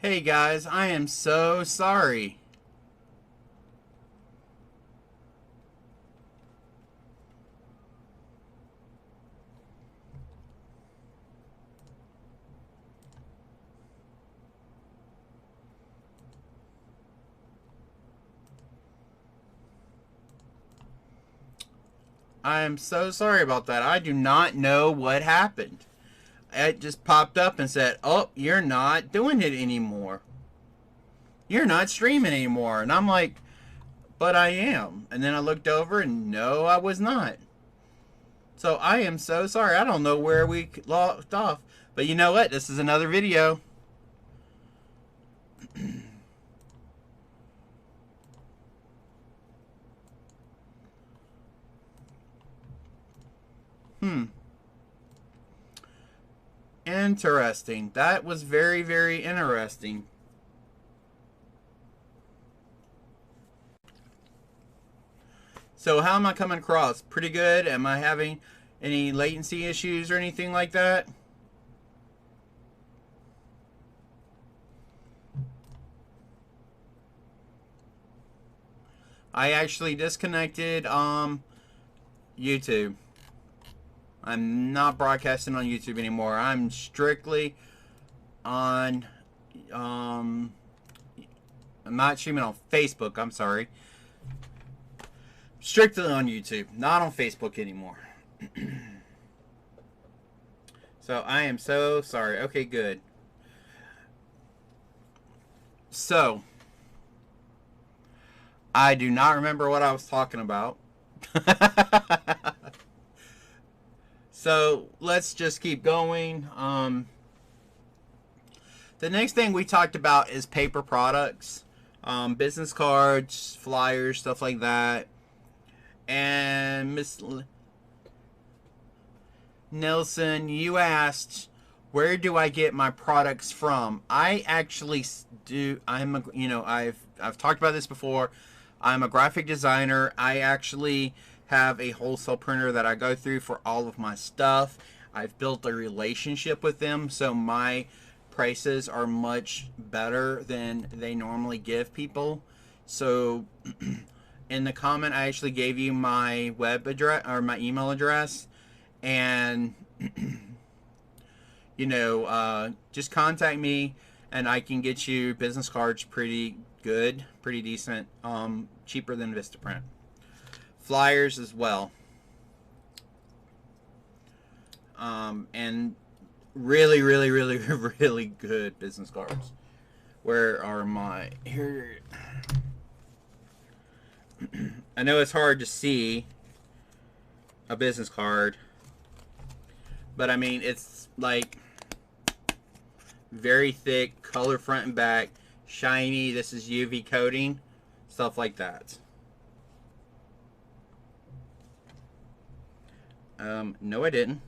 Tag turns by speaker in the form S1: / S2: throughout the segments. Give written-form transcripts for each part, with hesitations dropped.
S1: Hey guys, I am so sorry. I am so sorry about that. I do not know what happened. It just popped up and said, "Oh, you're not doing it anymore. You're not streaming anymore." And I'm like, "But I am." And then I looked over and no, I was not. So I am so sorry. I don't know where we locked off. But you know what? This is another video. Hmm. Interesting. That was very, very interesting. So how am I coming across? Pretty good? Am I having any latency issues or anything like that? I actually disconnected YouTube. I'm not broadcasting on YouTube anymore. I'm strictly on I'm not streaming on Facebook, I'm sorry. Strictly on YouTube, not on Facebook anymore. So I am so sorry. Okay, good. So I do not remember what I was talking about. So let's just keep going. The next thing we talked about is paper products, business cards, flyers, stuff like that. And Miss Nelson, you asked, where do I get my products from? I actually do. I've talked about this before. I'm a graphic designer. I actually have a wholesale printer that I go through for all of my stuff. I've built a relationship with them, so my prices are much better than they normally give people. So in the comment, I actually gave you my web address or my email address, and just contact me, and I can get you business cards pretty good, pretty decent, cheaper than Vistaprint. Flyers as well, and really, really, really, really good business cards. Where are my here? I know it's hard to see a business card, but I mean it's like very thick, color front and back, shiny. This is UV coating, stuff like that. No, I didn't.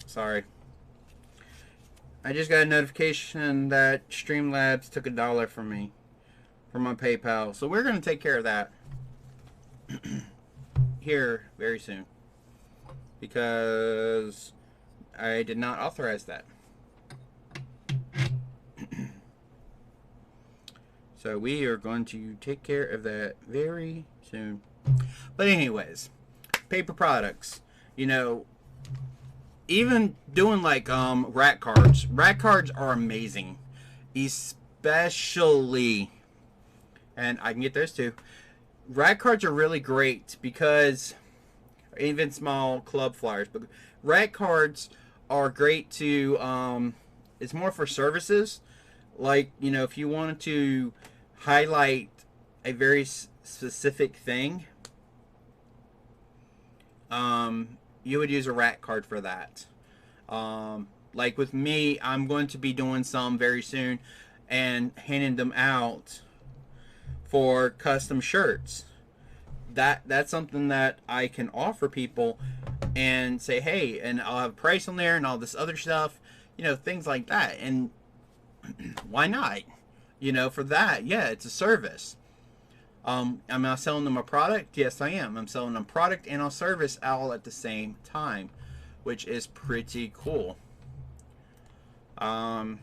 S1: Sorry. I just got a notification that Streamlabs took $1 from me from my PayPal. So we're going to take care of that here very soon, because I did not authorize that. So we are going to take care of that very soon. But anyways, paper products. Even doing like rack cards. Rack cards are amazing. Especially, and I can get those too. Rack cards are really great because even small club flyers, but rack cards are great to it's more for services. Like, if you wanted to highlight a very specific thing, you would use a rack card for that. Like with me, I'm going to be doing some very soon and handing them out for custom shirts. That's something that I can offer people and say, hey, and I'll have a price on there and all this other stuff. things like that. And why not? For that, yeah, it's a service. Am I selling them a product? Yes, I am. I'm selling them a product and a service all at the same time, which is pretty cool. Oh,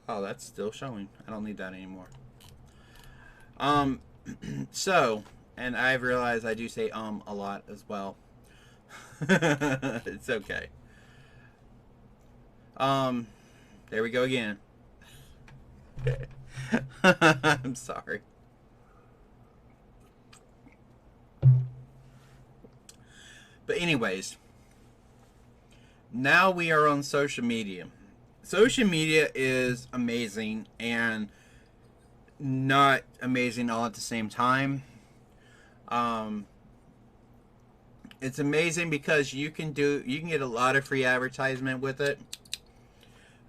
S1: that's still showing. I don't need that anymore. So, and I've realized I do say a lot as well. It's okay. There we go again. I'm sorry. But anyways, now we are on social media. Social media is amazing and not amazing all at the same time. Um, it's amazing because you can get a lot of free advertisement with it.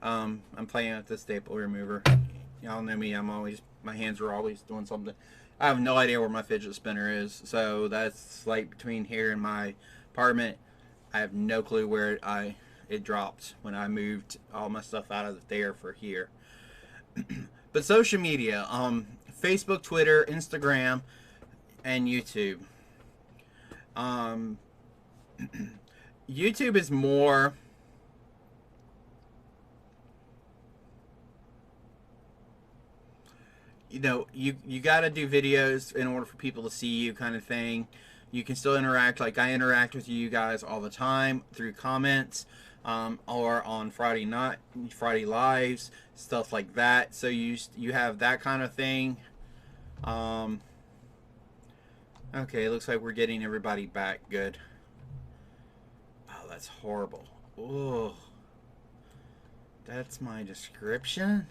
S1: I'm playing with the staple remover. Y'all know me. My hands are always doing something. I have no idea where my fidget spinner is, so that's like between here and my apartment. I have no clue where it dropped when I moved all my stuff out of there for here. But social media, Facebook, Twitter, Instagram, and YouTube. YouTube is more you got to do videos in order for people to see you, kind of thing. You can still interact, like I interact with you guys all the time through comments, or on Friday lives, stuff like that. So you have that kind of thing. Okay, it looks like we're getting everybody back. Good. Oh, that's horrible. Oh, that's my description.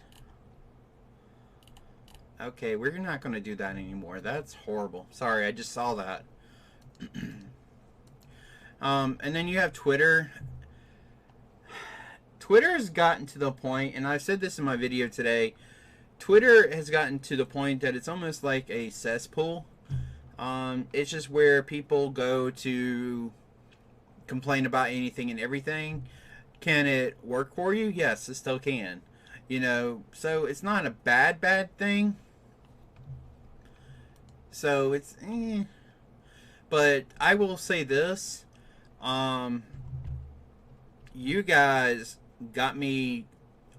S1: Okay, we're not going to do that anymore. That's horrible. Sorry, I just saw that. And then you have Twitter. Twitter has gotten to the point, and I said this in my video today, Twitter has gotten to the point that it's almost like a cesspool. It's just where people go to complain about anything and everything. Can it work for you? Yes, it still can. So it's not a bad thing. So it's but I will say this, you guys got me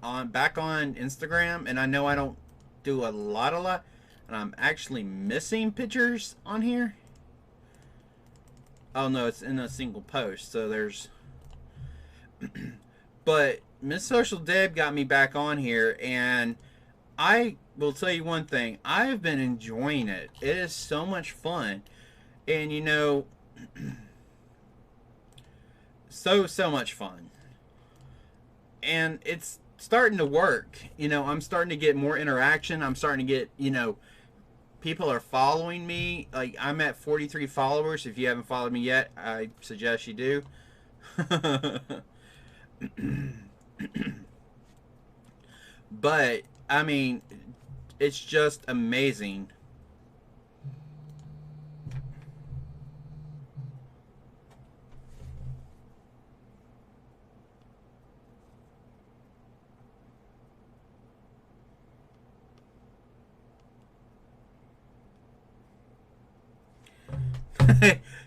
S1: back on Instagram, and I know I don't do a lot, and I'm actually missing pictures on here. Oh no, it's in a single post, so there's but Miss Social Deb got me back on here, and I will tell you one thing. I've been enjoying it. It is so much fun. And so much fun. And it's starting to work. I'm starting to get more interaction. I'm starting to get, people are following me. Like, I'm at 43 followers. If you haven't followed me yet, I suggest you do. But I mean, it's just amazing.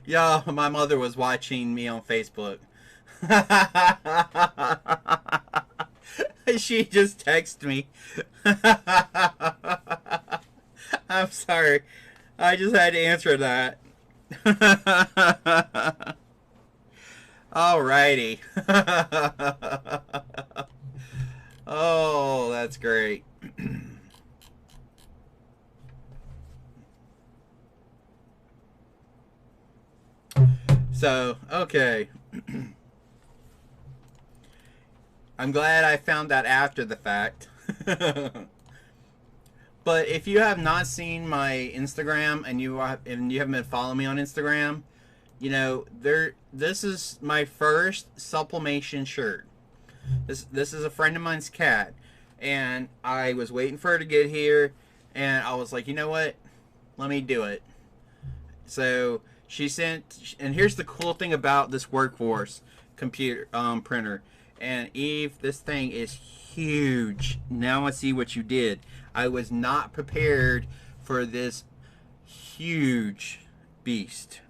S1: Y'all, my mother was watching me on Facebook. She just texted me. I'm sorry. I just had to answer that. Alrighty. Oh, that's great. So, okay. I'm glad I found that after the fact. But if you have not seen my Instagram and you haven't been following me on Instagram, this is my first sublimation shirt. This is a friend of mine's cat, and I was waiting for her to get here, and I was like, you know what? Let me do it. So she sent, and here's the cool thing about this workforce. computer printer. And Eve, this thing is huge. Now I see what you did. I was not prepared for this huge beast.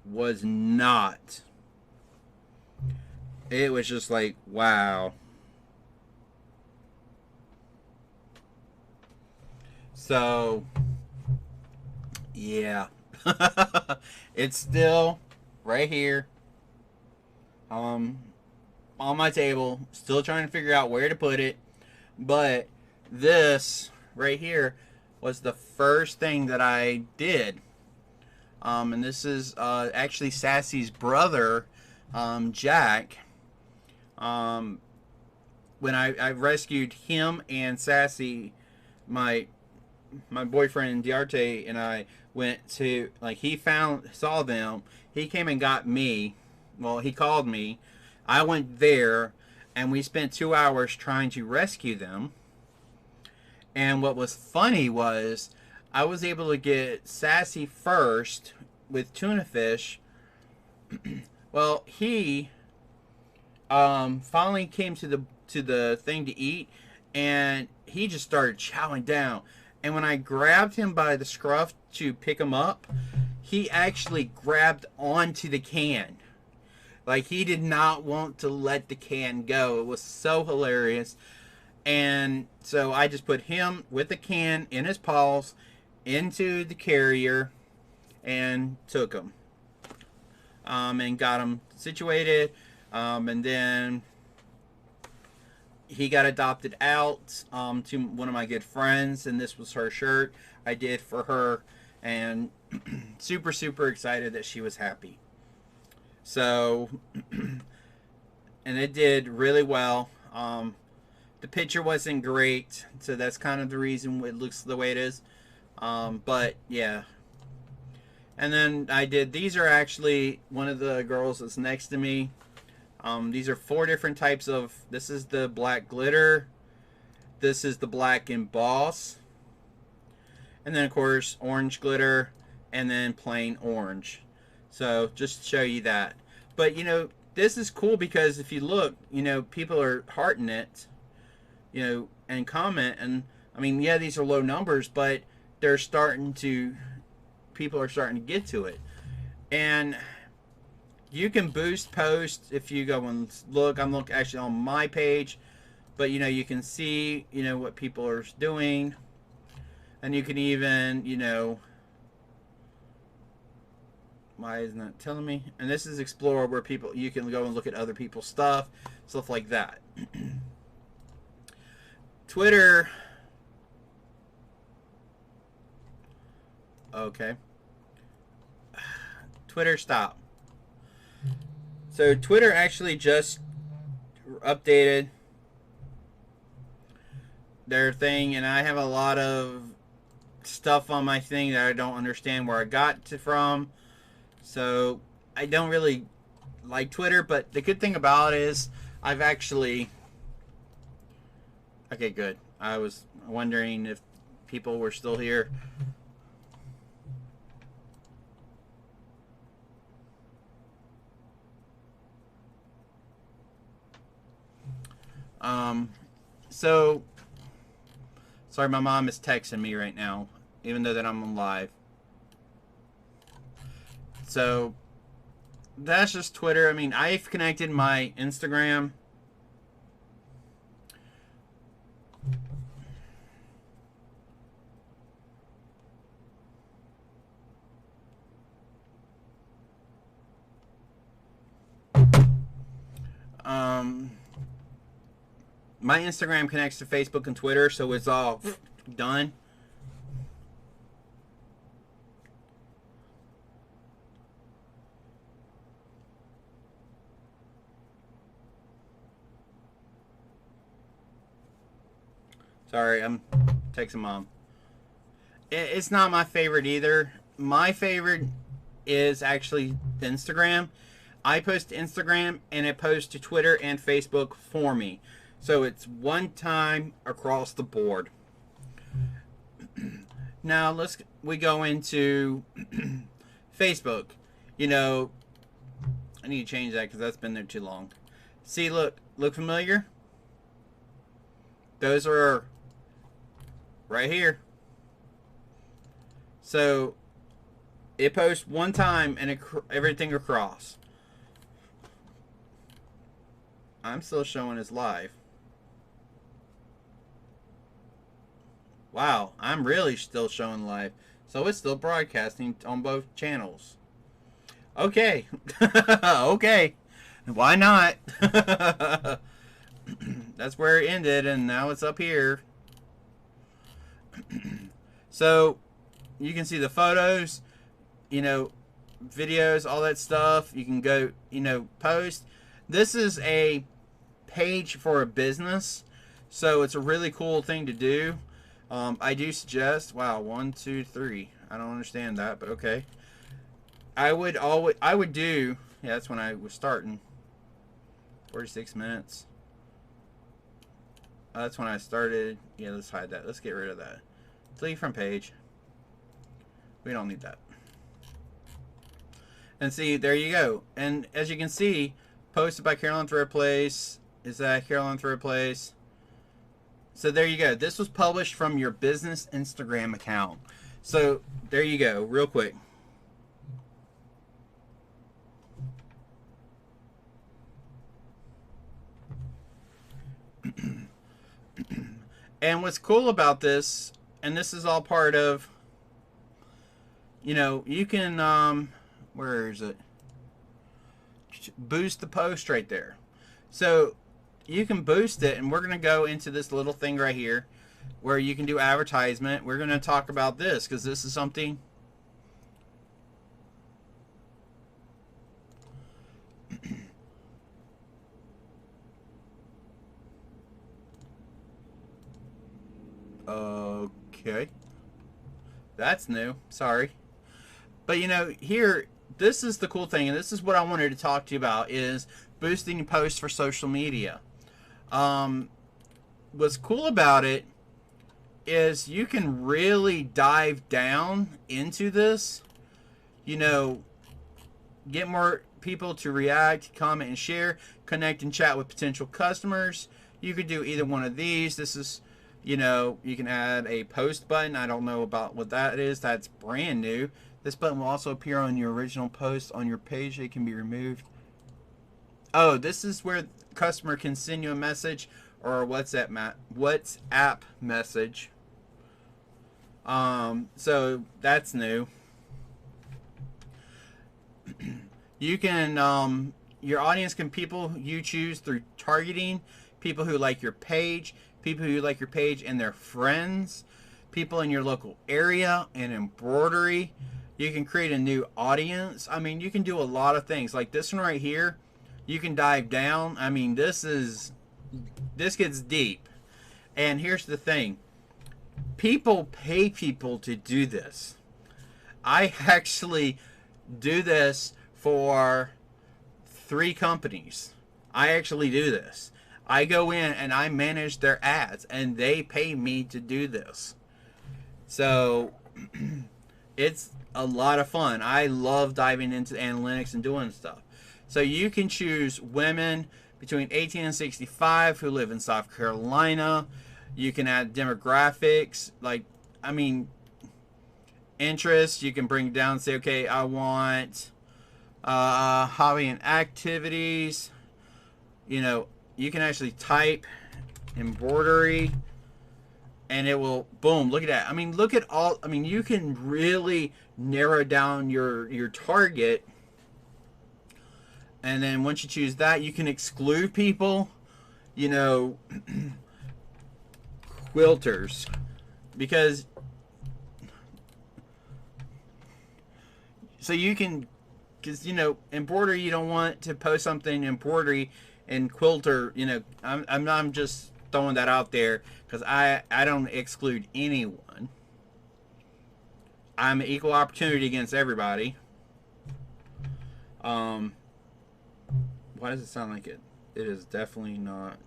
S1: Was not. It was just like, wow. So, yeah. It's still right here. On my table. Still trying to figure out where to put it. But this right here was the first thing that I did. And this is actually Sassy's brother, Jack. When I rescued him and Sassy, my boyfriend Diarte and I went to, like, he saw them. He came and got me. Well, he called me. I went there, and we spent 2 hours trying to rescue them. And what was funny was I was able to get Sassy first with tuna fish. Well, he finally came to the thing to eat, and he just started chowing down. And when I grabbed him by the scruff to pick him up, he actually grabbed onto the can. Like, he did not want to let the can go. It was so hilarious. And so I just put him with the can in his paws into the carrier and took him. And got him situated. And then he got adopted out to one of my good friends. And this was her shirt I did for her. And super, super excited that she was happy. So, and it did really well. The picture wasn't great, so that's kind of the reason it looks the way it is. But yeah. And then I did, these are actually one of the girls that's next to me. These are 4 different types of, this is the black glitter. This is the black emboss. And then of course orange glitter, and then plain orange. So just to show you that. But you know, this is cool because if you look, you know, people are hearting it, you know, and comment. And I mean, yeah, these are low numbers, but they're starting to, people are starting to get to it. And you can boost posts if you go and look. I'm looking actually on my page, but you know, you can see, you know, what people are doing. And you can even, you know, why isn't that telling me? And this is Explore, where people, you can go and look at other people's stuff like that. Twitter. Okay. Twitter, stop. So Twitter actually just updated their thing, and I have a lot of stuff on my thing that I don't understand where I got it from. So I don't really like Twitter, but the good thing about it is I've actually... Okay, good. I was wondering if people were still here. So sorry, my mom is texting me right now, even though that I'm on live. So that's just Twitter. I mean, I've connected my Instagram. My Instagram connects to Facebook and Twitter, so it's all done. Sorry, I'm texting mom. It's not my favorite either. My favorite is actually Instagram. I post to Instagram and it posts to Twitter and Facebook for me. So it's one time across the board. Now we go into Facebook. You know, I need to change that because that's been there too long. See, look familiar? Those are right here. So it posts one time and everything across. I'm still showing as live. Wow, I'm really still showing live. So it's still broadcasting on both channels. Okay. Okay. Why not? That's where it ended, and now it's up here. So you can see the photos, you know, videos, all that stuff. You can go, you know, post. This is a page for a business, so it's a really cool thing to do. I do suggest, wow, 1, 2, 3. I don't understand that, but okay. I would do, yeah, that's when I was starting. 46 minutes. That's when I started. Yeah, let's hide that. Let's get rid of that. Delete from page. We don't need that. And see, there you go. And as you can see, posted by Carolyn Threadplace. Is that Carolyn Threadplace? So there you go. This was published from your business Instagram account. So there you go, real quick. And what's cool about this, and this is all part of, you know, you can, where is it? Boost the post right there. So you can boost it, and we're going to go into this little thing right here where you can do advertisement. We're going to talk about this because this is something. Okay. That's new. Sorry. But you know, here, this is the cool thing, and this is what I wanted to talk to you about, is boosting posts for social media. What's cool about it is you can really dive down into this. You know, get more people to react, comment, and share, connect and chat with potential customers. You could do either one of these. This is, you know, you can add a post button. I don't know about what that is. That's brand new. This button will also appear on your original post on your page. It can be removed. Oh, this is where the customer can send you a message or a WhatsApp message. So that's new. You can, your audience can people you choose through targeting, people who like your page, people who like your page and their friends, people in your local area, and embroidery. You can create a new audience. I mean, you can do a lot of things. Like this one right here, you can dive down. I mean, this gets deep. And here's the thing. People pay people to do this. I actually do this for 3 companies. I actually do this. I go in and I manage their ads, and they pay me to do this. So it's a lot of fun. I love diving into analytics and doing stuff. So you can choose women between 18 and 65 who live in South Carolina. You can add demographics, like, I mean, interests. You can bring down, say, okay, I want hobby and activities. You know, you can actually type embroidery, and it will, boom, look at that. I mean, look at all, I mean, you can really narrow down your target. And then once you choose that, you can exclude people, you know, quilters, because, so you can, because, you know, embroidery, you don't want to post something embroidery, and quilter, you know, I'm just throwing that out there because I don't exclude anyone. I'm equal opportunity against everybody. Why does it sound like it? It is definitely not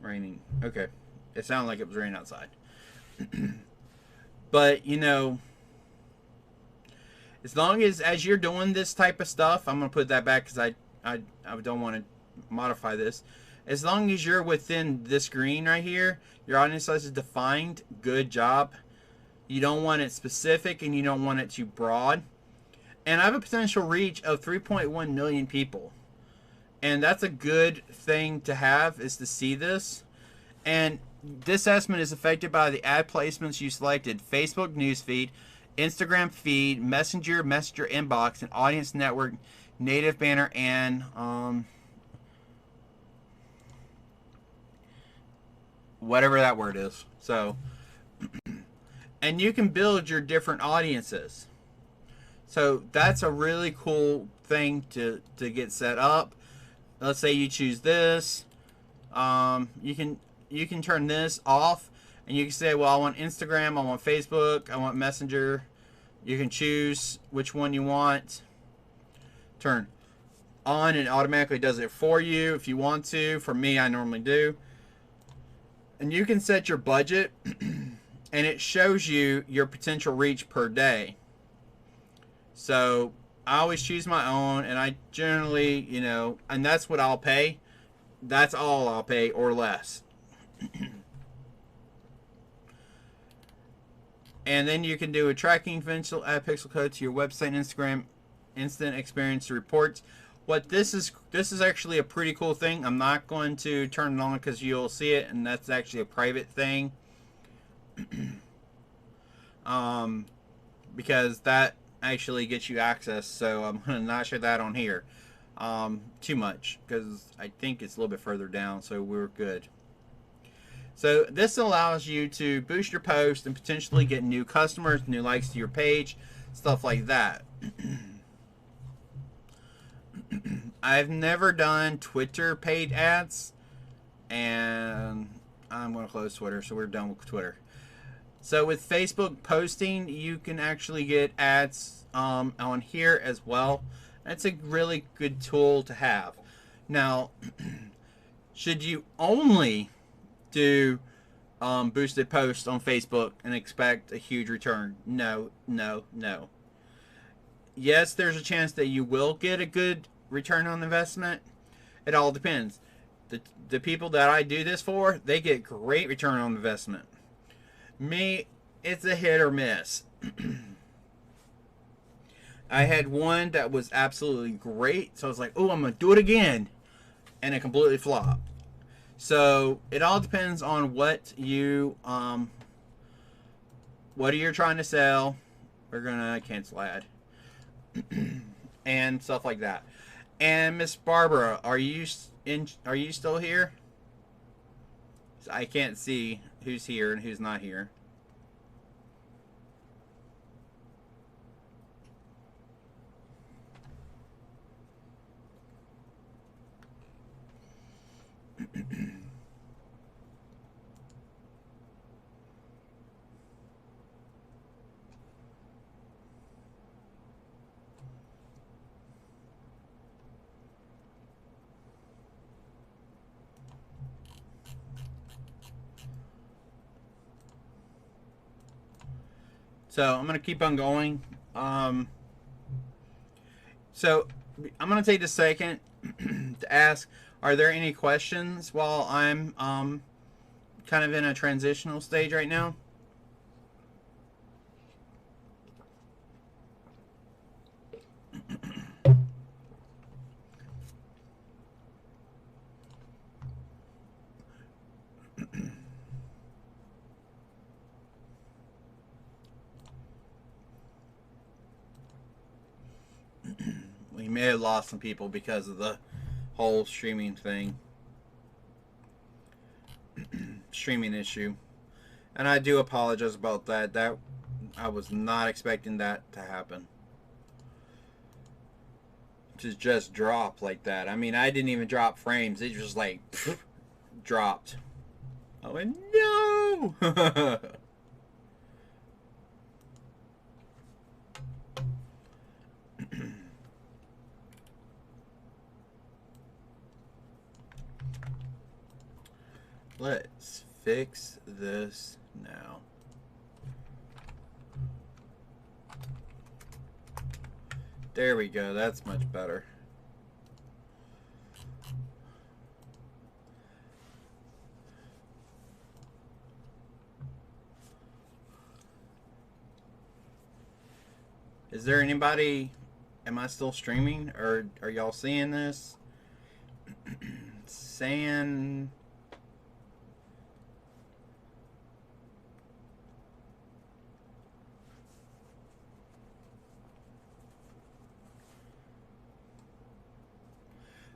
S1: raining. Okay. It sounded like it was raining outside. But, you know, As long as you're doing this type of stuff, I'm gonna put that back because I don't want to modify this. As long as you're within this green right here, your audience size is defined. Good job. You don't want it specific and you don't want it too broad. And I have a potential reach of 3.1 million people. And that's a good thing to have, is to see this. And this estimate is affected by the ad placements you selected: Facebook newsfeed, Instagram feed, Messenger inbox, and audience network, native banner, and whatever that word is. So, and you can build your different audiences. So that's a really cool thing to get set up. Let's say you choose this. You can turn this off, and you can say, well, I want Instagram, I want Facebook, I want Messenger. You can choose which one you want. Turn on, and it automatically does it for you if you want to. For me, I normally do. And you can set your budget, and it shows you your potential reach per day. So I always choose my own, and I generally, and that's what I'll pay. That's all I'll pay, or less. And then you can do a tracking conventional, add pixel code to your website and Instagram, instant experience reports. What this is actually a pretty cool thing. I'm not going to turn it on because you'll see it, and that's actually a private thing. Because that actually gets you access, so I'm going to not share that on here too much, because I think it's a little bit further down, so we're good. So this allows you to boost your post and potentially get new customers, new likes to your page, stuff like that. I've never done Twitter paid ads, and I'm going to close Twitter, so we're done with Twitter. So with Facebook posting, you can actually get ads on here as well. That's a really good tool to have. Now, should you only do boosted posts on Facebook and expect a huge return? No, no, no. Yes, there's a chance that you will get a good return on investment. It all depends. The people that I do this for, they get great return on investment. Me, it's a hit or miss. I had one that was absolutely great, so I was like, oh, I'm going to do it again. And it completely flopped. So it all depends on what you're trying to sell. We're gonna cancel ad and stuff like that. And Miss Barbara, are you still here? I can't see who's here and who's not here. So I'm going to keep on going. So I'm going to take a second to ask, are there any questions while I'm kind of in a transitional stage right now? We may have lost some people because of the whole streaming thing. Streaming issue. And I do apologize about that. That I was not expecting that to happen. To just drop like that. I mean, I didn't even drop frames. It just like dropped. I went, no! Let's fix this now. There we go. That's much better. Is there anybody? Am I still streaming? Or are y'all seeing this? Saying...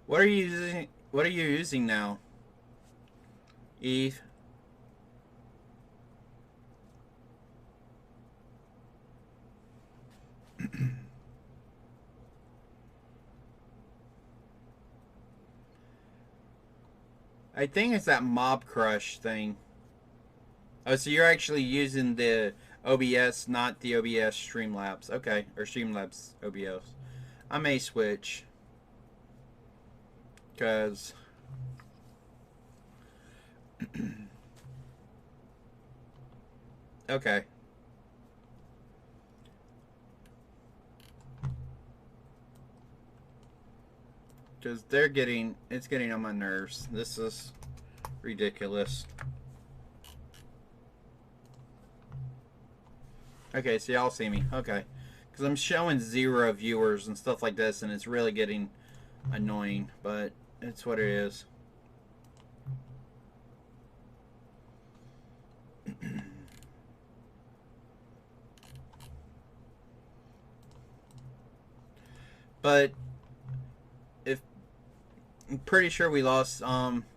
S1: What are you using? What are you using now, Eve? I think it's that Mob Crush thing. Oh, so you're actually using the OBS, not the OBS Streamlabs. Okay, or Streamlabs OBS. I may switch. Because... okay. Because it's getting on my nerves. This is ridiculous. Okay, so y'all see me. Okay. Because I'm showing 0 viewers and stuff like this, and it's really getting annoying. But it's what it is. But if I'm pretty sure we lost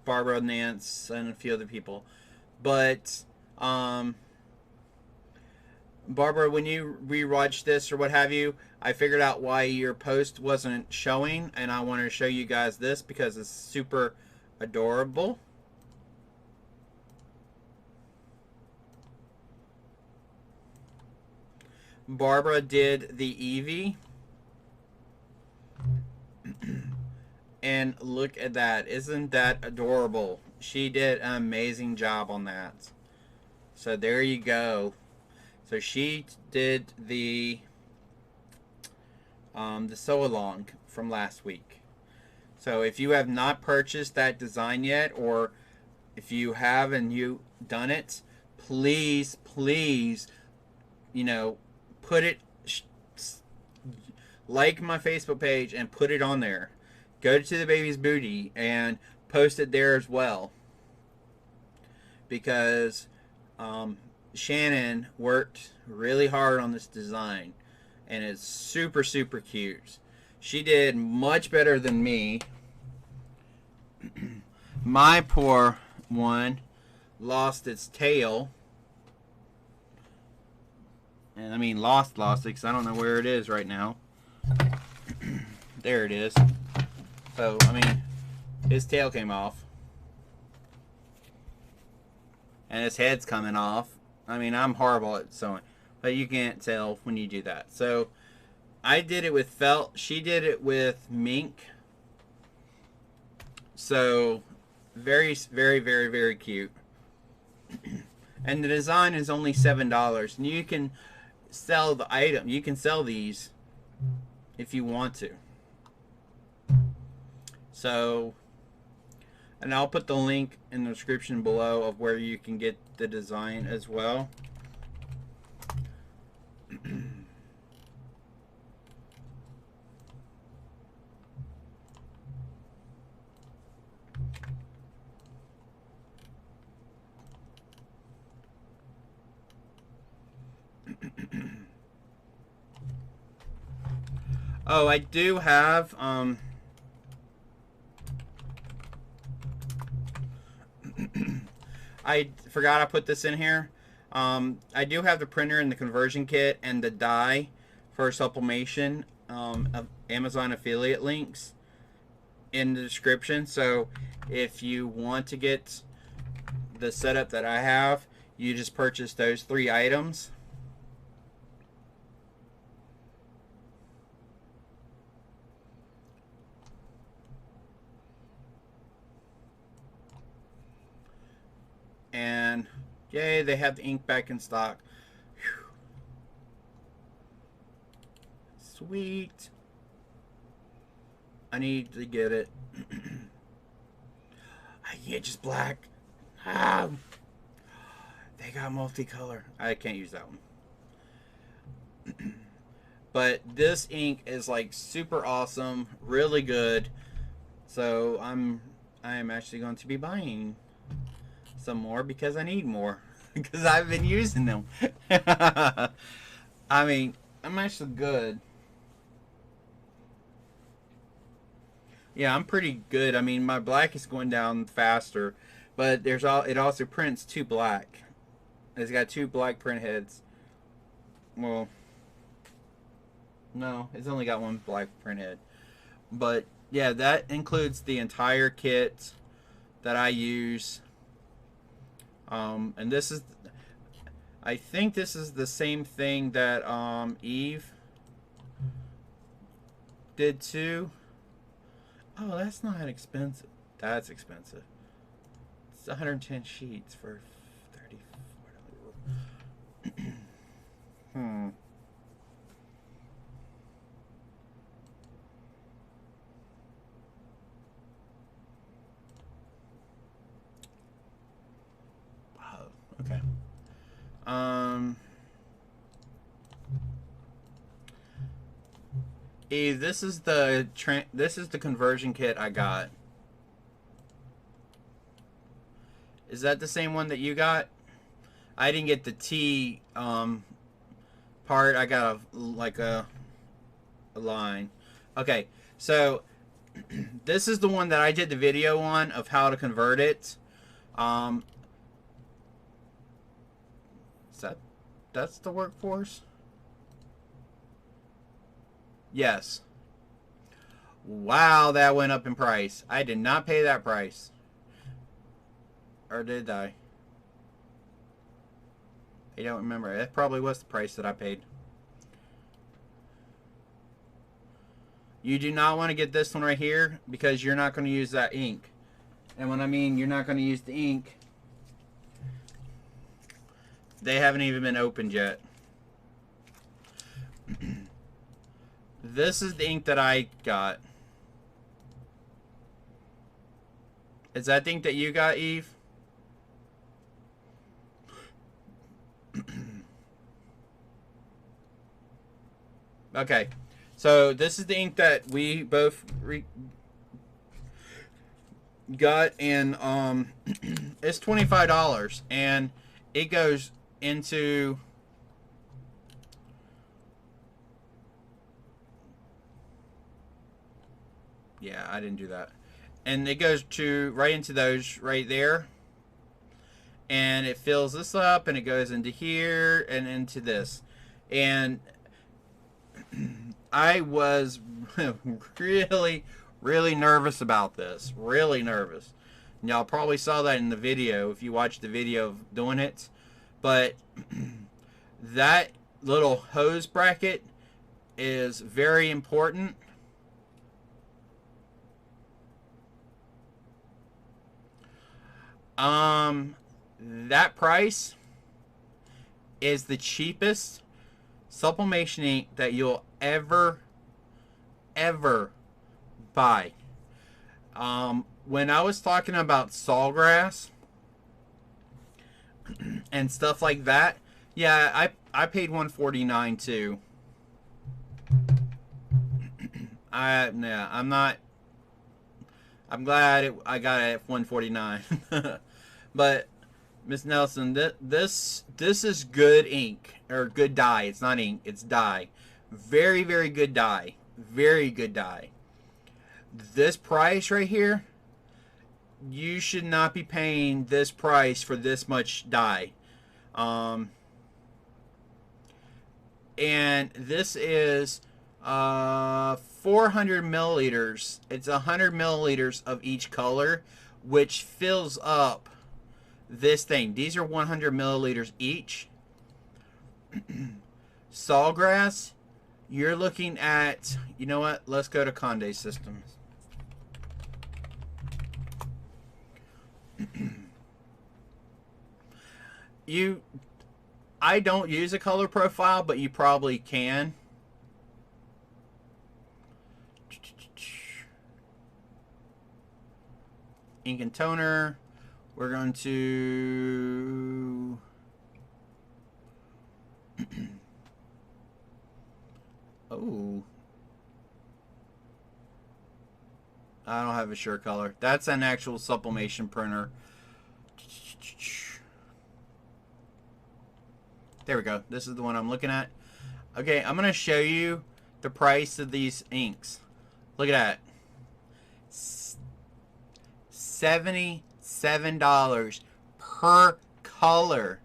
S1: Barbara, Nance, and a few other people. But Barbara, when you rewatch this or what have you, I figured out why your post wasn't showing, and I wanted to show you guys this because it's super adorable. Barbara did the Eevee. And look at that. Isn't that adorable? She did an amazing job on that. So there you go. So she did the sew along from last week. So if you have not purchased that design yet, or if you have and you done it, please, you know, put it, like my Facebook page and put it on there. Go to the baby's booty and post it there as well. Because Shannon worked really hard on this design. And it's super, super cute. She did much better than me. My poor one lost its tail. And I mean lost it because I don't know where it is right now. There it is. So, I mean, his tail came off. And his head's coming off. I mean, I'm horrible at sewing. But you can't tell when you do that. So, I did it with felt. She did it with mink. So, very, very, very, very cute. And the design is only $7. And you can sell the item. You can sell these if you want to. So, and I'll put the link in the description below of where you can get the design as well. Oh, I do have I forgot I put this in here. I do have the printer and the conversion kit and the die for sublimation of Amazon affiliate links in the description. So if you want to get the setup that I have, you just purchase those 3 items. And yay, they have the ink back in stock. Whew. Sweet. I need to get it. I can't just black. Ah, they got multicolor. I can't use that one. But this ink is like super awesome, really good. So I am actually going to be buying some more because I need more because I've been using them. I mean, I'm actually good. Yeah, I'm pretty good. I mean, my black is going down faster, but it also prints two black. It's got two black print heads. Well, no, it's only got one black print head. But yeah, that includes the entire kit that I use. And this is, I think this is the same thing that Eve did too. Oh, that's not expensive. That's expensive. It's 110 sheets for $34. Hmm. Wow. Okay. Eve, this is the conversion kit I got. Is that the same one that you got? I didn't get the T part. I got a line. Okay, so this is the one that I did the video on of how to convert it. Is that's the workforce? Yes. Wow, that went up in price. I did not pay that price. Or did I? I don't remember. That probably was the price that I paid. You do not want to get this one right here because you're not going to use that ink. And when I mean you're not going to use the ink, they haven't even been opened yet. This is the ink that I got. Is that the ink that you got, Eve? Okay. So this is the ink that we both got, and it's $25, and it goes into yeah, I didn't do that. And it goes to right into those right there. And it fills this up and it goes into here and into this. And I was really, really nervous about this. Really nervous. And y'all probably saw that in the video if you watched the video of doing it. But that little hose bracket is very important. That price is the cheapest sublimation ink that you'll ever buy. When I was talking about sawgrass and stuff like that, yeah, I paid $149 too. Yeah, I'm glad I got it at $149. But Miss Nelson, this is good ink or good dye. It's not ink, it's dye. Very, very good dye. Very good dye. This price right here, you should not be paying this price for this much dye. And this is 400 milliliters. It's 100 milliliters of each color, which fills up this thing. These are 100 milliliters each. Sawgrass, you're looking at, you know what? Let's go to Conde Systems. I don't use a color profile, but you probably can. ink and toner. We're going to oh, I don't have a sure color. That's an actual sublimation printer. There we go. This is the one I'm looking at. Okay, I'm going to show you the price of these inks. Look at that. $77 per color.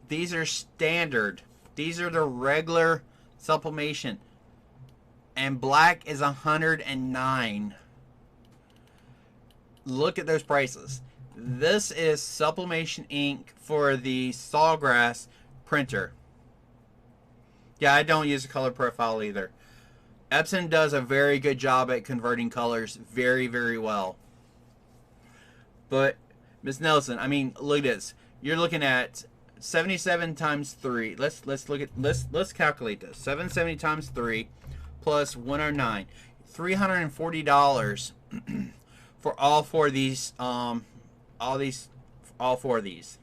S1: These are standard. These are the regular sublimation. And black is $109. Look at those prices. This is sublimation ink for the Sawgrass printer. Yeah, I don't use a color profile either. Epson does a very good job at converting colors very, very well. But Miss Nelson, I mean, look at this. You're looking at 77 times 3. Let's calculate this. 770 times 3 plus 109. $340 for all four of these all four of these.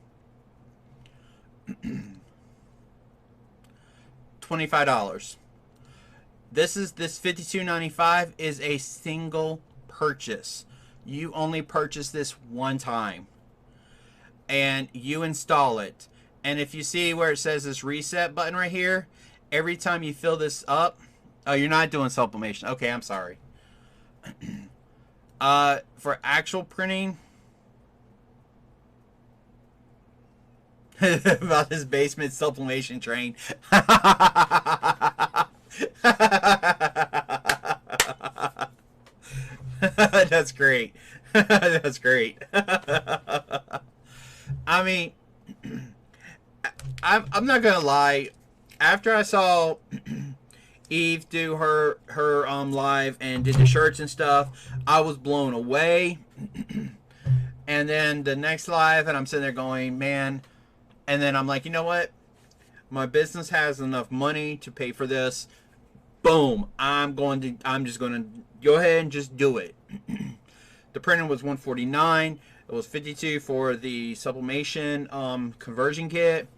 S1: $25. This $52.95 is a single purchase. You only purchase this one time and you install it. And if you see where it says this reset button right here, every time you fill this up, oh, you're not doing sublimation. Okay, I'm sorry. For actual printing, about this basement sublimation train. That's great. That's great. I mean, I'm not gonna lie. After I saw Eve do her live and did the shirts and stuff, I was blown away. And then the next live, and I'm sitting there going, man. And then I'm like, you know what? My business has enough money to pay for this. Boom. I'm just going to go ahead and just do it. The printer was $149. It was $52 for the sublimation conversion kit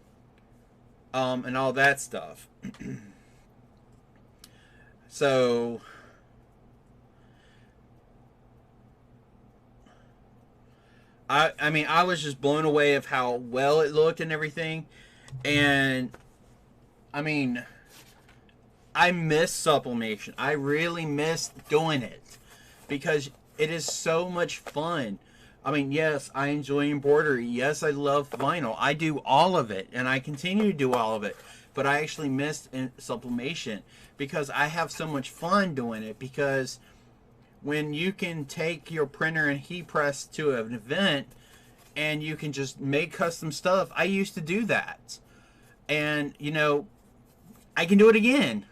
S1: and all that stuff. So I mean, I was just blown away of how well it looked and everything. And I mean, I miss sublimation. I really miss doing it because it is so much fun. I mean, yes, I enjoy embroidery. Yes, I love vinyl. I do all of it, and I continue to do all of it. But I actually missed sublimation because I have so much fun doing it. Because when you can take your printer and heat press to an event and you can just make custom stuff. I used to do that. And, you know, I can do it again.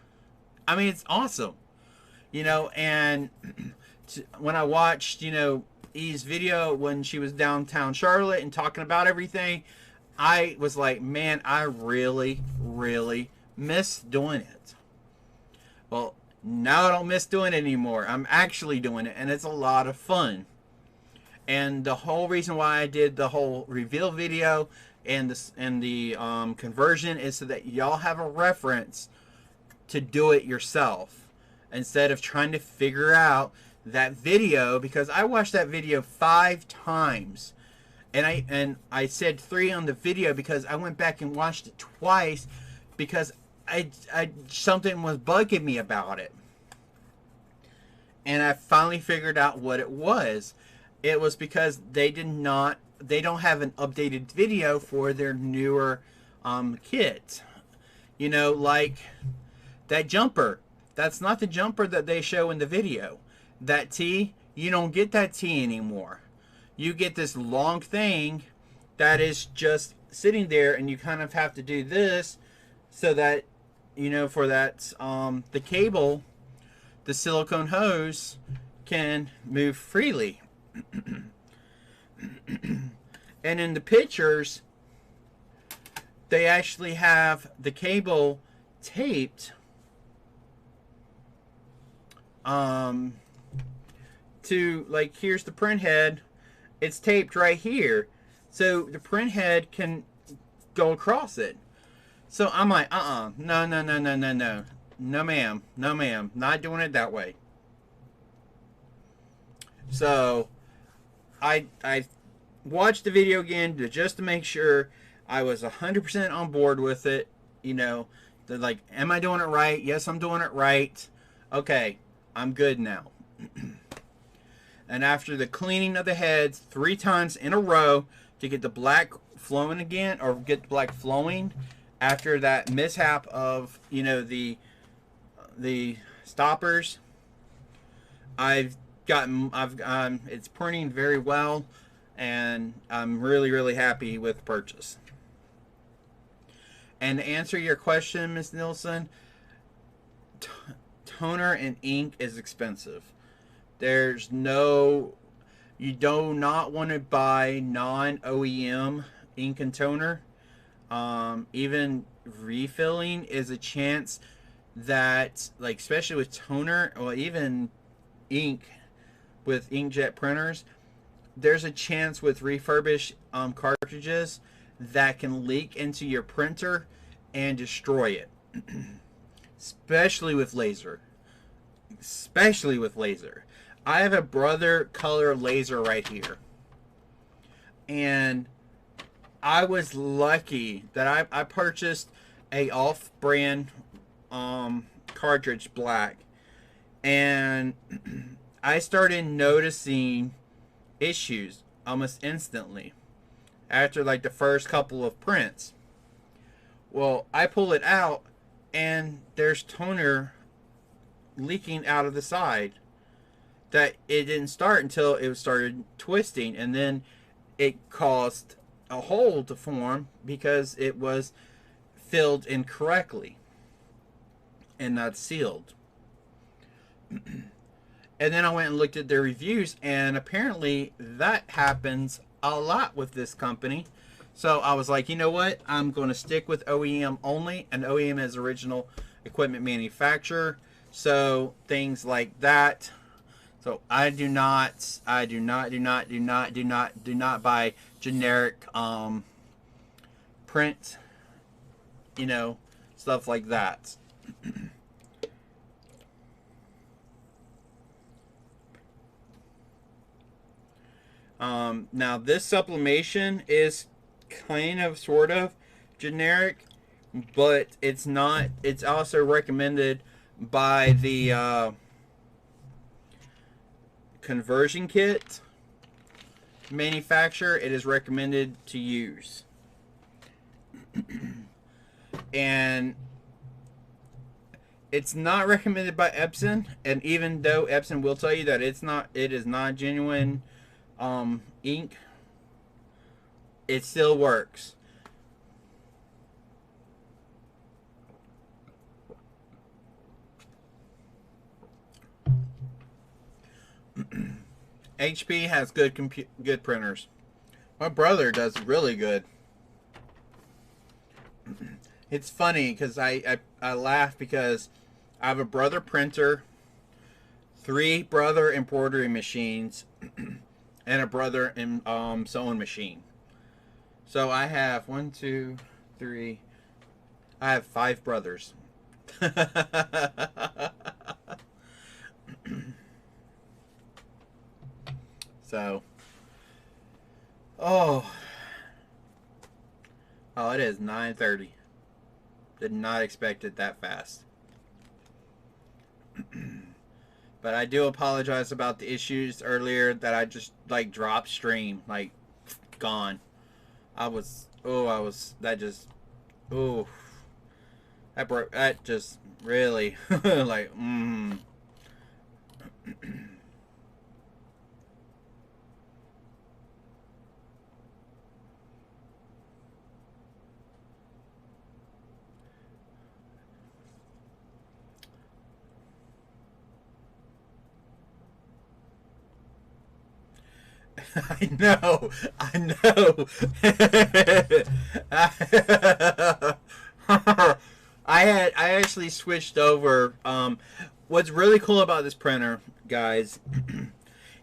S1: I mean, it's awesome. You know, and when I watched, you know, E's video when she was downtown Charlotte and talking about everything, I was like, man, I really, really miss doing it. Well, now I don't miss doing it anymore. I'm actually doing it, and it's a lot of fun. And the whole reason why I did the whole reveal video and the conversion is so that y'all have a reference to do it yourself instead of trying to figure out that video, because I watched that video 5 times. And I said 3 on the video because I went back and watched it twice because I something was bugging me about it. And I finally figured out what it was. It was because they don't have an updated video for their newer kit. You know, like that jumper. That's not the jumper that they show in the video. That tee, you don't get that tee anymore. You get this long thing that is just sitting there, and you kind of have to do this so that, you know, for that the cable, the silicone hose can move freely. And in the pictures, they actually have the cable taped to, like, here's the print head, it's taped right here, so the print head can go across it. So I'm like, no, no, no, no, no, no, no, ma'am, no, ma'am, not doing it that way. So I watched the video again just to make sure I was 100% on board with it. You know, like, am I doing it right? Yes, I'm doing it right. Okay, I'm good now. And after the cleaning of the heads 3 times in a row to get the black flowing again, or get the black flowing, after that mishap of, you know, the stoppers, I've it's printing very well, and I'm really happy with the purchase. And to answer your question, Miss Nielsen, toner and ink is expensive. There's no, you do not want to buy non-OEM ink and toner. Even refilling is a chance that, like, especially with toner or even ink with inkjet printers, there's a chance with refurbished cartridges that can leak into your printer and destroy it. Especially with laser. Especially with laser. I have a Brother color laser right here. And I was lucky that I purchased a off-brand cartridge black. And I started noticing issues almost instantly after like the first couple of prints. Well, I pull it out and there's toner leaking out of the side. That it didn't start until it started twisting, and then it caused a hole to form because it was filled incorrectly and not sealed. And then I went and looked at their reviews, and apparently that happens a lot with this company. So I was like, you know what? I'm going to stick with OEM only, and OEM is original equipment manufacturer. So things like that. So I do not buy generic print, you know, stuff like that. Now this sublimation is kind of sort of generic, but it's not. It's also recommended by the conversion kit manufacturer. It is recommended to use. And it's not recommended by Epson, and even though Epson will tell you that it is not genuine ink, it still works. HP has good printers. My brother does really good. It's funny because I laugh because I have a Brother printer, 3 Brother embroidery machines, and a Brother sewing machine. So I have 1, 2, 3. I have 5 brothers. So, oh, it is 9:30. Did not expect it that fast. But I do apologize about the issues earlier that I just like dropped stream, like gone. That just really like I know. I actually switched over. What's really cool about this printer, guys,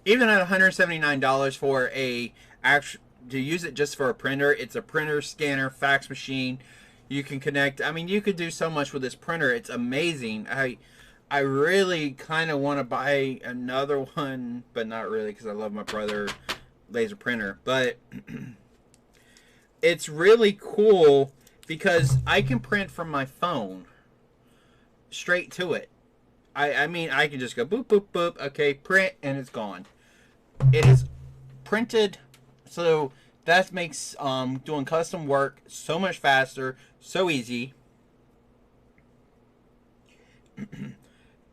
S1: even at $179 for a actual to use it just for a printer. It's a printer, scanner, fax machine. You can connect. I mean, you could do so much with this printer. It's amazing. I really kind of want to buy another one, but not really because I love my brother laser printer. But it's really cool because I can print from my phone straight to it. I mean, I can just go boop, boop, boop, okay, print, and it's gone. It is printed, so that makes doing custom work so much faster, so easy.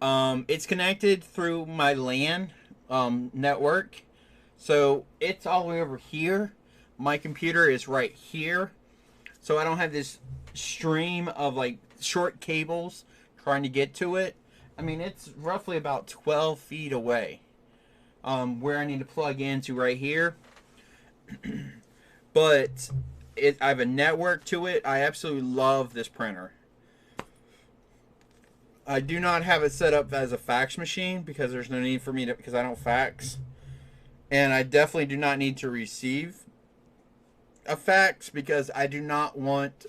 S1: It's connected through my LAN network, so it's all the way over here. My computer is right here, so I don't have this stream of like short cables trying to get to it. I mean, it's roughly about 12 feet away. Where I need to plug into right here. But I have a network to it. I absolutely love this printer. I do not have it set up as a fax machine because there's no need for me to, because I don't fax. And I definitely do not need to receive a fax because I do not want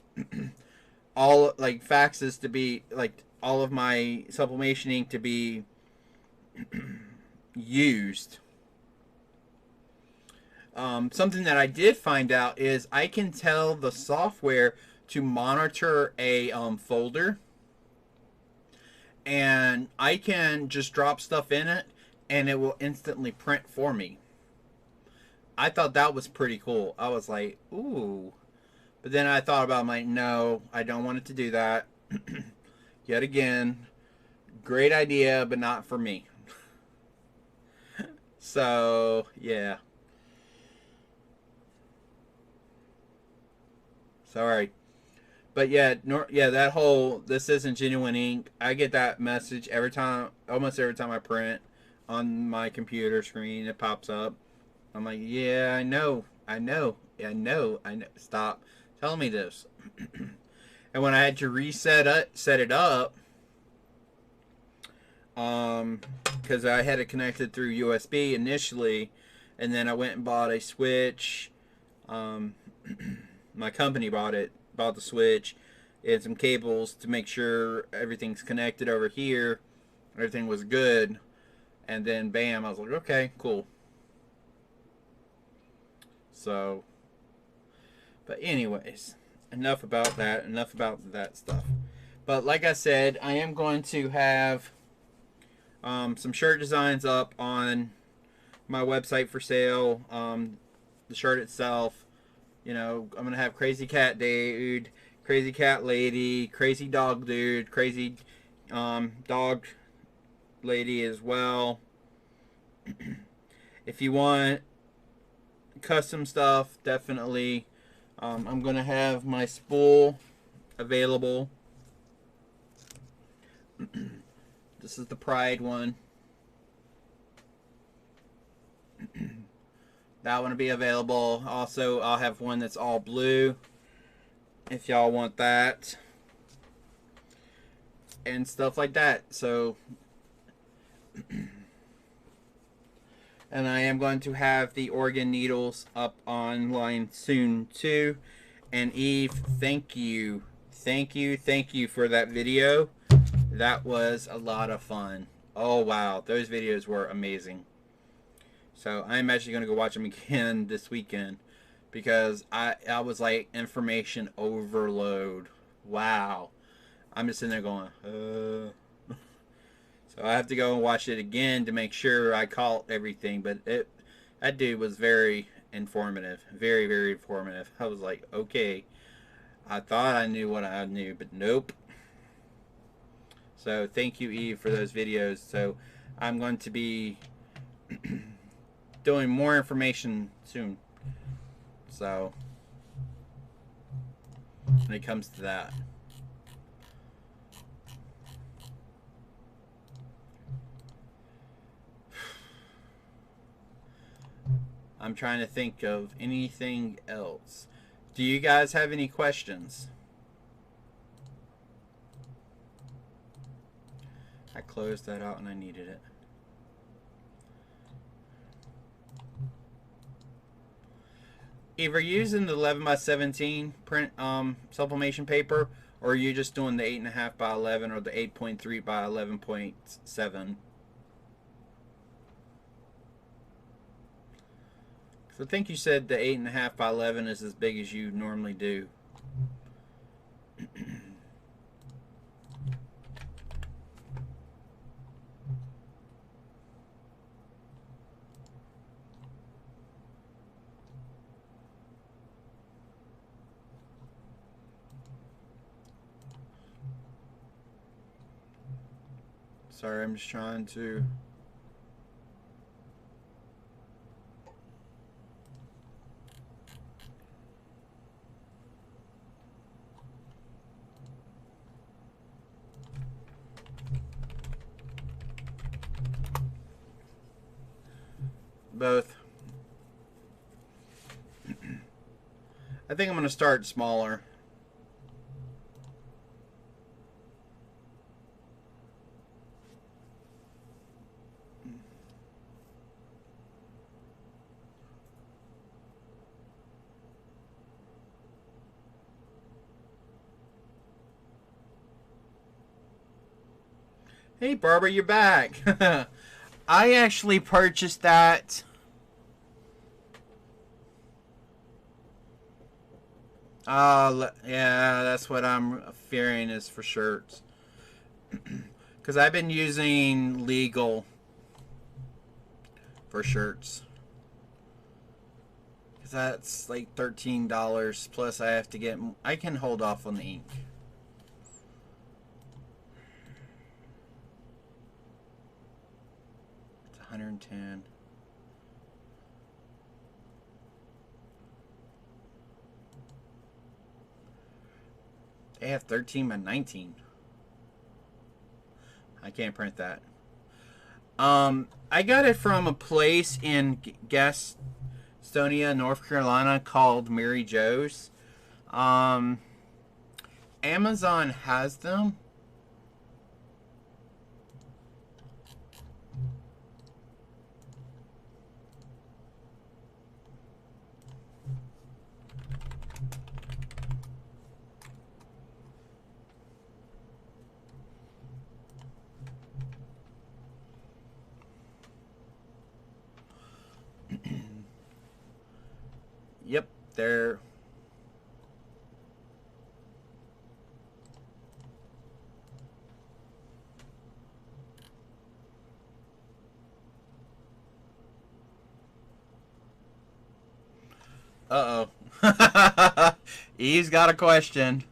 S1: all like faxes to be like all of my sublimation ink to be used. Something that I did find out is I can tell the software to monitor a folder, and I can just drop stuff in it and it will instantly print for me. I thought that was pretty cool. I was like, ooh. But then I thought about it, I'm like, no, I don't want it to do that. Yet again, great idea, but not for me. So, yeah. Sorry. But yeah, that whole "this isn't genuine ink." I get that message every time, almost every time I print on my computer screen. It pops up. I'm like, yeah, I know, I know, I know, I know. Stop telling me this. And when I had to set it up, because I had it connected through USB initially, and then I went and bought a switch. My company bought the switch and some cables to make sure everything's connected over here. Everything was good, and then bam, I was like, okay, cool. So, but anyways, enough about that. Enough about that stuff. But like I said, I am going to have some shirt designs up on my website for sale. The shirt itself, you know, I'm gonna have crazy cat dude, crazy cat lady, crazy dog dude, crazy dog lady as well. If you want custom stuff, definitely. I'm gonna have my spool available. This is the Pride one. That one will be available. Also, I'll have one that's all blue if y'all want that. And stuff like that. So, and I am going to have the organ needles up online soon too. And Eve, thank you. Thank you. Thank you for that video. That was a lot of fun. Oh wow, those videos were amazing. So I'm actually going to go watch them again this weekend because I was like information overload. Wow. I'm just sitting there going, So I have to go and watch it again to make sure I caught everything. But that dude was very informative. Very, very informative. I was like, okay. I thought I knew what I knew, but nope. So thank you, Eve, for those videos. So I'm going to be doing more information soon. So when it comes to that. I'm trying to think of anything else. Do you guys have any questions? I closed that out and I needed it. either using the 11 by 17 print sublimation paper, or you're just doing the 8.5 by 11 or the 8.3 by 11.7. So I think you said the 8.5 by 11 is as big as you normally do. Sorry, I'm just trying to... Both. I think I'm going to start smaller. Hey, Barbara, you're back. I actually purchased that. Yeah, that's what I'm fearing is for shirts. Because I've been using legal for shirts. Because that's like $13. Plus I have to get... I can hold off on the ink. It's 110. They have 13 by 19. I can't print that. I got it from a place in Gastonia, North Carolina called Mary Jo's. Amazon has them. Yep, they're... Uh-oh. He's got a question.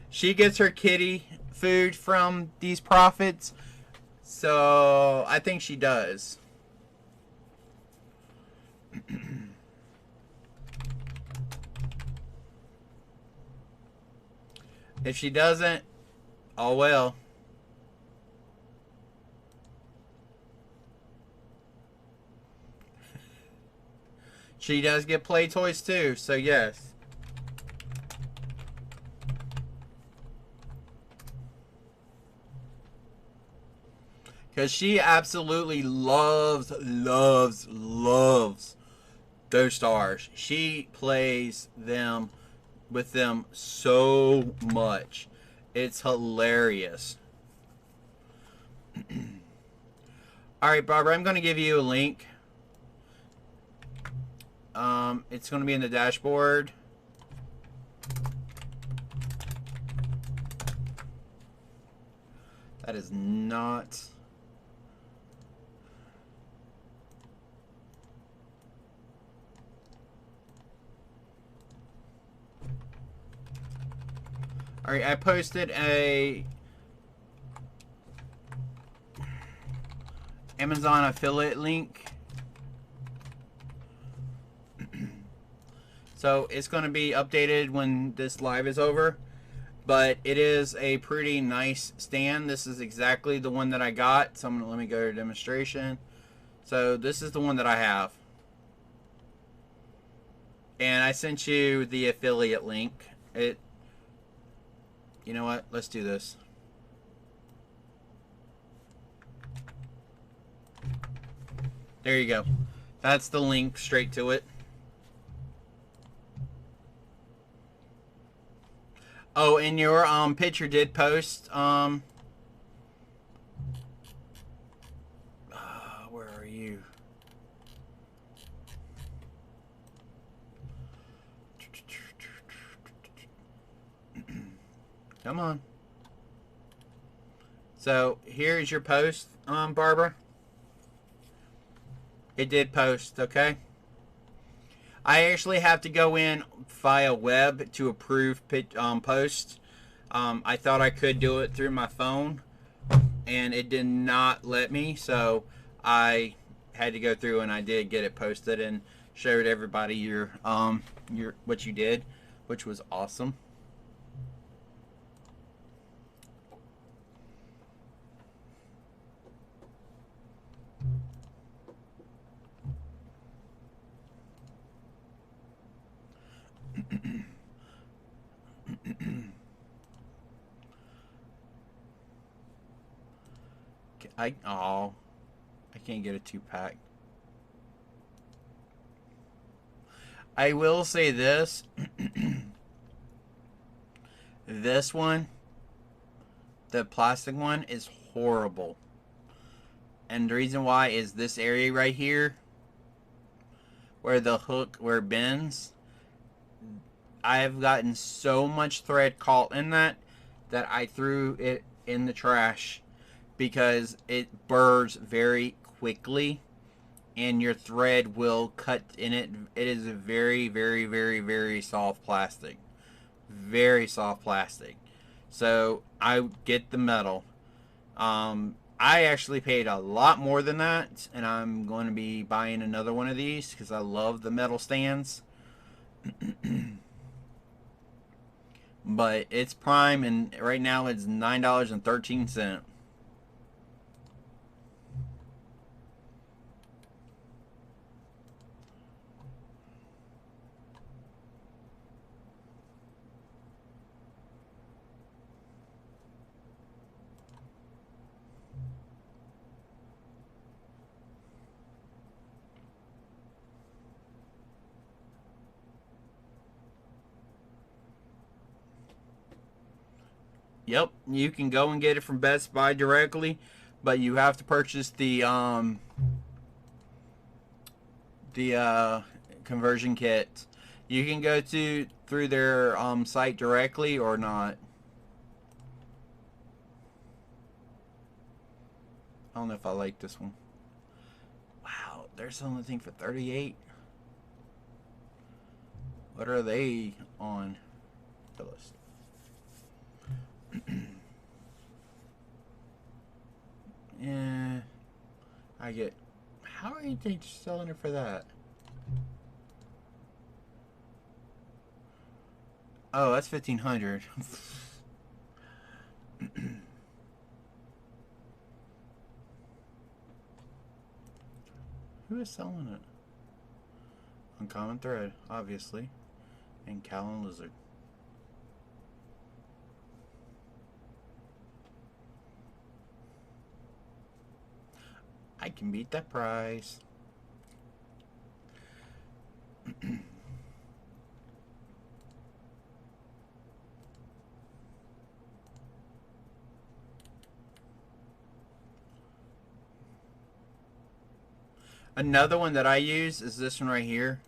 S1: She gets her kitty food from these profits, so I think she does. If she doesn't, oh well. She does get play toys too, so yes. Because she absolutely loves those stars. She plays them with them so much. It's hilarious. Alright, Barbara, I'm going to give you a link. It's going to be in the dashboard. That is not... Alright, I posted a Amazon affiliate link. So it's going to be updated when this live is over. but it is a pretty nice stand. This is exactly the one that I got. So let me go to demonstration. So this is the one that I have. And I sent you the affiliate link. You know what? Let's do this. There you go. That's the link straight to it. Oh, and your picture did post where are you? Come on. So here's your post, Barbara. It did post, okay? I actually have to go in via web to approve posts. I thought I could do it through my phone, and it did not let me, so I had to go through, and I did get it posted and showed everybody your what you did, which was awesome. I can't get a 2-pack. I will say this. This one, the plastic one, is horrible. And the reason why is this area right here, where the hook, where it bends, I've gotten so much thread caught in that I threw it in the trash because it burrs very quickly and your thread will cut in it. It is a very, very, very, very soft plastic. Very soft plastic. So I get the metal. I actually paid a lot more than that, and I'm going to be buying another one of these because I love the metal stands. But it's prime, and right now it's $9.13. Yep, you can go and get it from Best Buy directly, but you have to purchase the conversion kit. You can go through their site directly or not. I don't know if I like this one. Wow, there's only thing for 38. What are they on the list? Yeah, I get. How are they selling it for that? Oh, that's 1,500. Who is selling it? Uncommon Thread, obviously, and Callan Lizard. I can beat that price. Another one that I use is this one right here.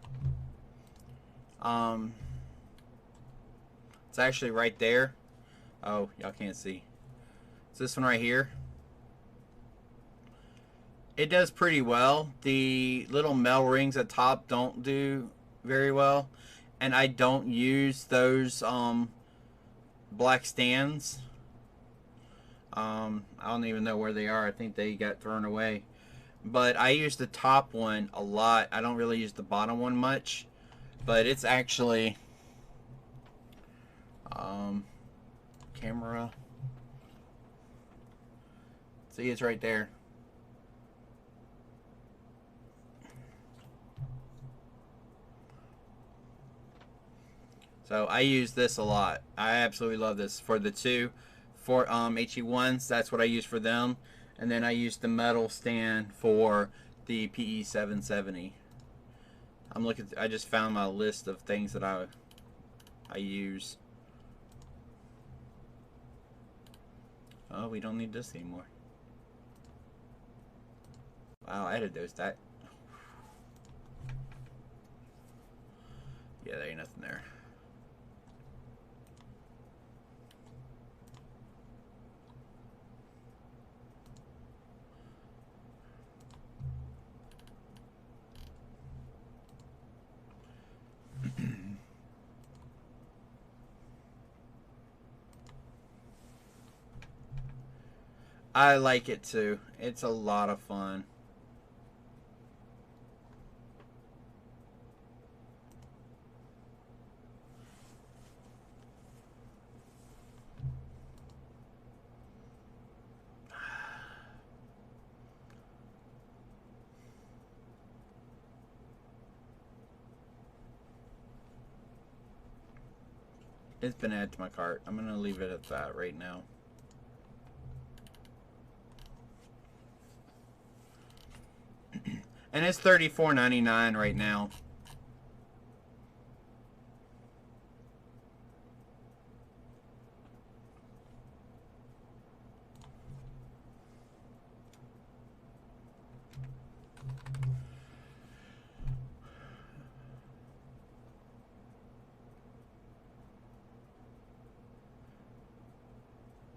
S1: It's actually right there. Oh, y'all can't see. It's this one right here. It does pretty well. The little metal rings at top don't do very well, and I don't use those black stands. I don't even know where they are. I think they got thrown away. But I use the top one a lot. I don't really use the bottom one much, but it's actually camera. See, it's right there. So I use this a lot. I absolutely love this for the two, for HE1s. That's what I use for them, and then I use the metal stand for the PE 770. I'm looking. I just found my list of things that I use. Oh, we don't need this anymore. Wow, I added those. That. Yeah, there ain't nothing there. I like it too. It's a lot of fun. It's been added to my cart. I'm gonna leave it at that right now. And it's $34.99 right now.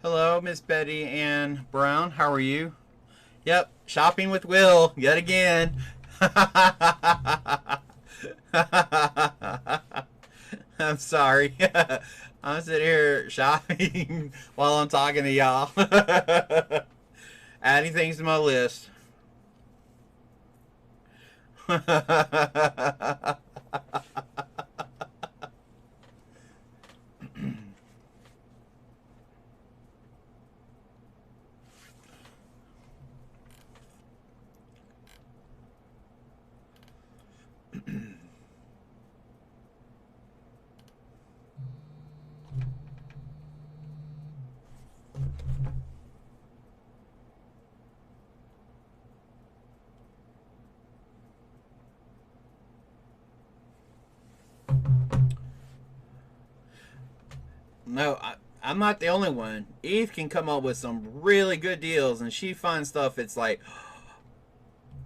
S1: Hello, Miss Betty Ann Brown. How are you? Yep, shopping with Will yet again. I'm sorry. I'm sitting here shopping while I'm talking to y'all. Adding things to my list. No, I'm not the only one. Eve can come up with some really good deals, and she finds stuff it's like,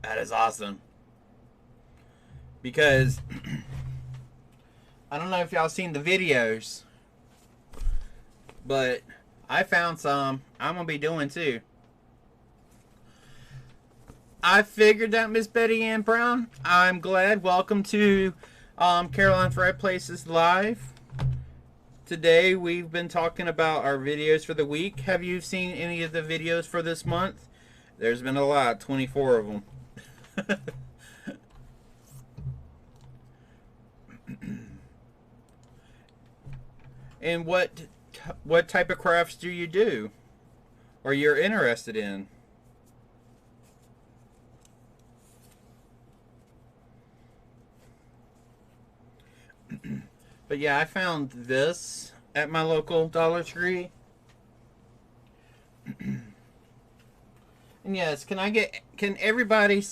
S1: that is awesome. Because, I don't know if y'all seen the videos, but I found some I'm going to be doing too. I figured that, Miss Betty Ann Brown. I'm glad. Welcome to Caroline Fred Places Live. Today we've been talking about our videos for the week. Have you seen any of the videos for this month? There's been a lot, 24 of them. And what type of crafts do you do, or you're interested in? But yeah, I found this at my local Dollar Tree. And yes, can everybody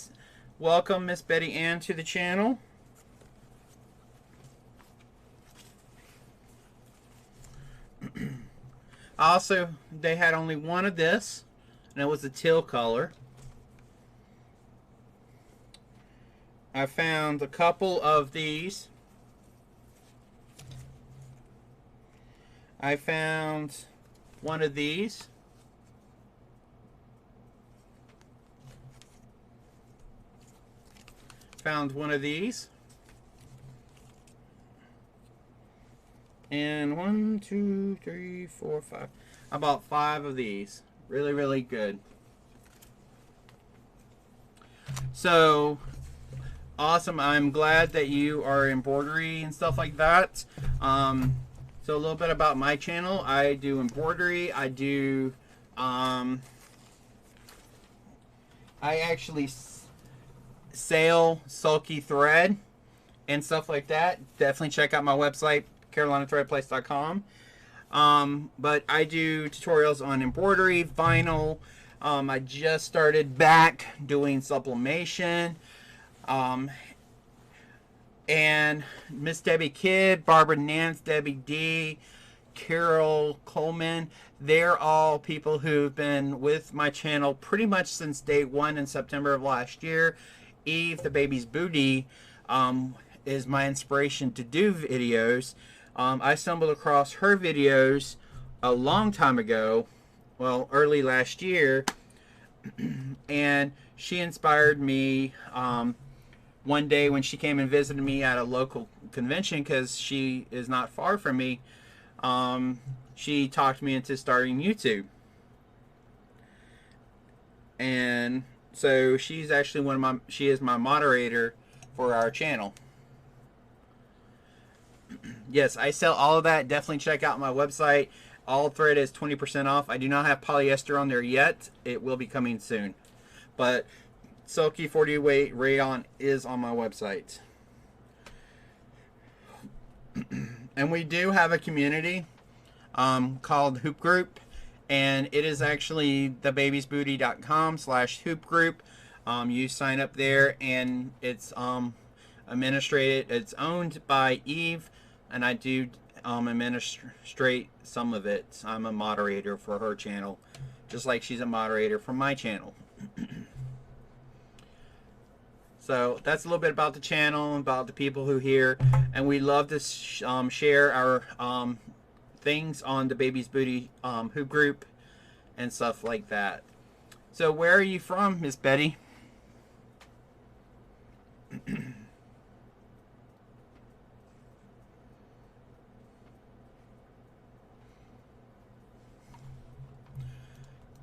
S1: welcome Miss Betty Ann to the channel? Also, they had only one of this, and it was a teal color. I found a couple of these. I found one of these. Found one of these. And 1, 2, 3, 4, 5. I bought 5 of these. Really, really good. So, awesome. I'm glad that you are embroidery and stuff like that. So a little bit about my channel. I do embroidery. I do, I actually sell sulky thread and stuff like that. Definitely check out my website, carolinathreadplace.com. But I do tutorials on embroidery, vinyl. I just started back doing sublimation. Um, and Miss Debbie Kidd, Barbara Nance, Debbie D, Carol Coleman, they're all people who've been with my channel pretty much since day one in September of last year. Eve, the baby's booty, is my inspiration to do videos. I stumbled across her videos a long time ago, well, early last year, and she inspired me one day when she came and visited me at a local convention, because she is not far from me. She talked me into starting YouTube. And so she's actually she is my moderator for our channel. Yes, I sell all of that. Definitely check out my website. All thread is 20% off. I do not have polyester on there yet. It will be coming soon. But Silky 40 weight rayon is on my website. And we do have a community called Hoop Group, and it is actually thebabiesbooty.com/hoop group. You sign up there, and it's administrated. It's owned by Eve, and I do administrate some of it. I'm a moderator for her channel, just like she's a moderator for my channel. So that's a little bit about the channel, about the people who here, and we love to share our things on the Baby's Booty Hoop Group and stuff like that. So where are you from, Miss Betty?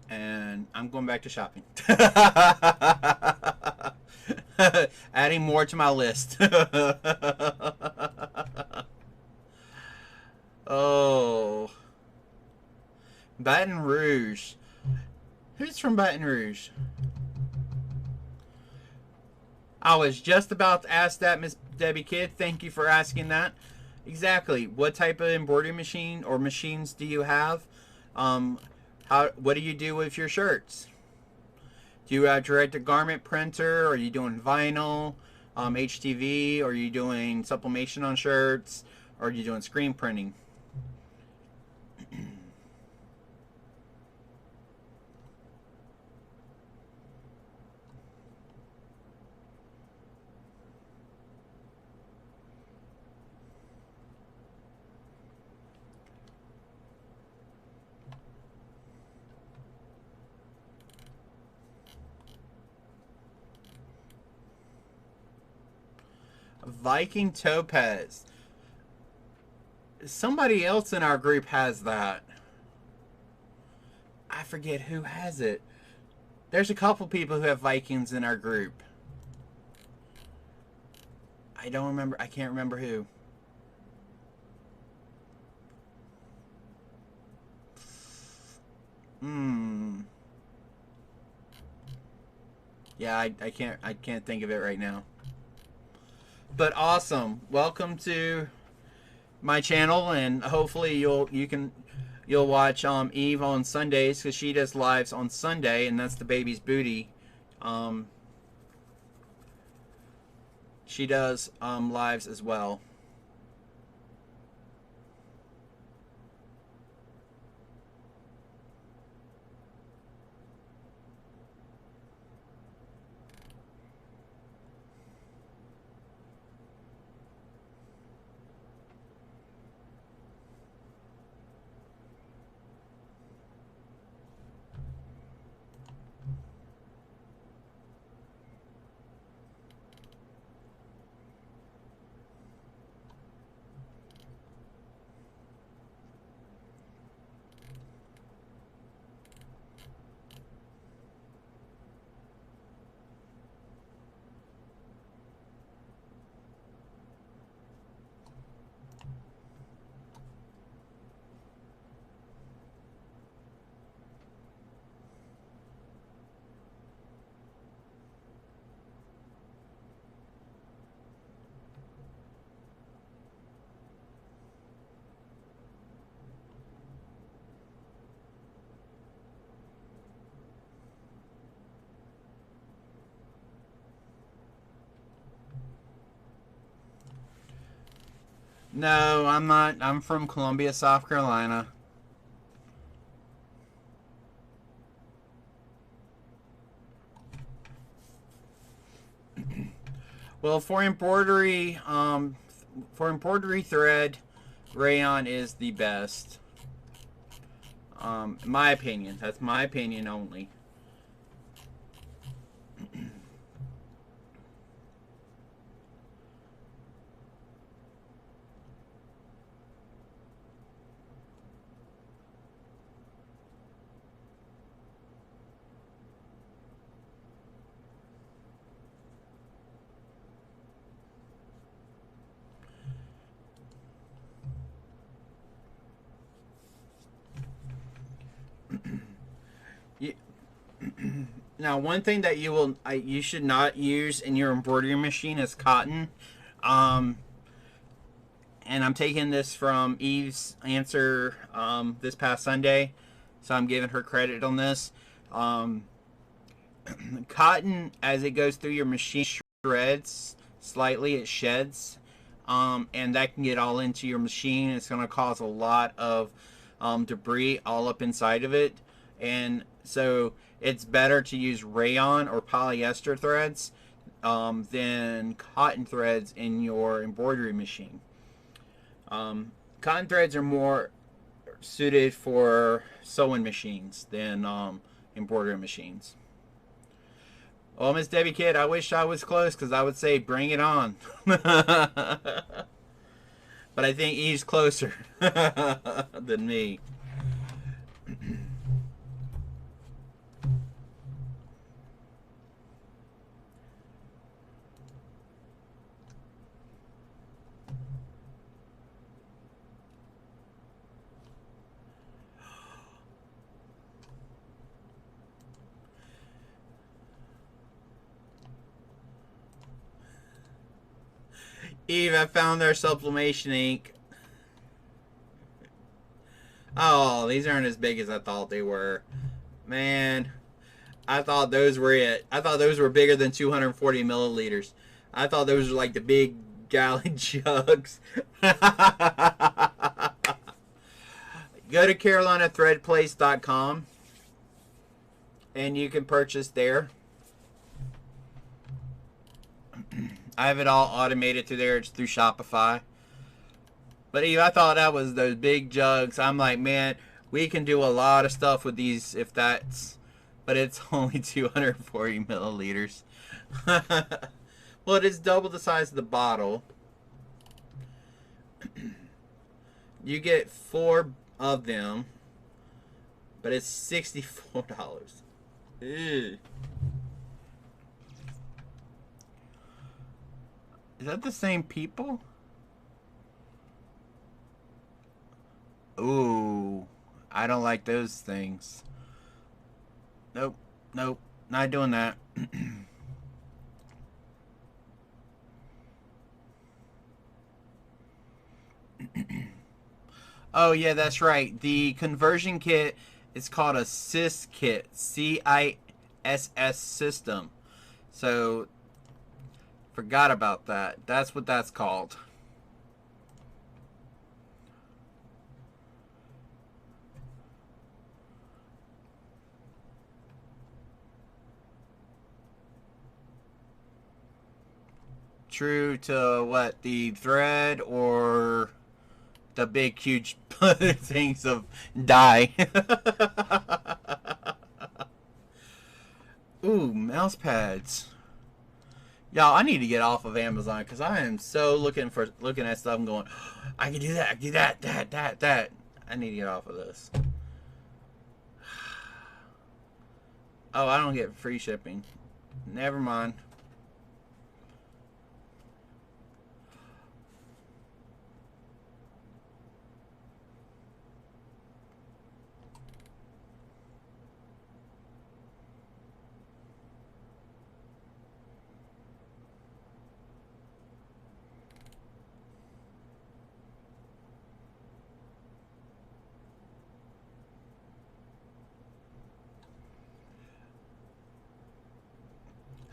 S1: And I'm going back to shopping. Adding more to my list. Oh. Baton Rouge. Who's from Baton Rouge? I was just about to ask that, Miss Debbie Kidd. Thank you for asking that. Exactly. What type of embroidery machine or machines do you have? What do you do with your shirts? Do you direct a garment printer? Are you doing vinyl, HTV? Are you doing sublimation on shirts? Or are you doing screen printing? Viking Topaz. Somebody else in our group has that. I forget who has it. There's a couple people who have Vikings in our group. I don't remember. I can't remember who. Yeah, I can't think of it right now. But awesome. Welcome to my channel, and hopefully you'll watch Eve on Sundays, because she does lives on Sunday, and that's the Baby's Booty. She does lives as well. No, I'm not. I'm from Columbia, South Carolina. Well, for embroidery thread, rayon is the best. In my opinion. That's my opinion only. You, now, one thing that you should not use in your embroidery machine is cotton. Um, and I'm taking this from Eve's answer this past Sunday, so I'm giving her credit on this. Um, Cotton, as it goes through your machine, shreds slightly. It sheds, and that can get all into your machine. It's going to cause a lot of debris all up inside of it, and so it's better to use rayon or polyester threads than cotton threads in your embroidery machine. Cotton threads are more suited for sewing machines than embroidery machines. Oh, Miss Debbie Kid, I wish I was close because I would say bring it on. But I think he's closer than me. Eve, I found their sublimation ink. Oh, these aren't as big as I thought they were. Man, I thought those were it. I thought those were bigger than 240 milliliters. I thought those were like the big gallon jugs. Go to carolinathreadplace.com and you can purchase there. I have it all automated through there. It's through Shopify. But Eve, I thought that was those big jugs. I'm like, man, we can do a lot of stuff with these if that's... But it's only 240 milliliters. Well, it is double the size of the bottle. You get 4 of them. But it's $64. Ew. Is that the same people? Ooh, I don't like those things. Nope, nope, not doing that. Oh yeah, that's right. The conversion kit is called a CISS kit, CISS system. So forgot about that. That's what that's called. True to what, the thread or the big huge things of dye? Ooh, mouse pads. Y'all, I need to get off of Amazon because I am so looking at stuff and going, I can do that, I can do that. I need to get off of this. Oh, I don't get free shipping. Never mind.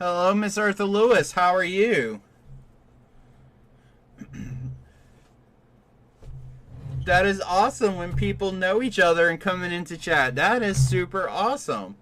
S1: Hello, Miss Eartha Lewis. How are you? That is awesome when people know each other and coming into chat. That is super awesome.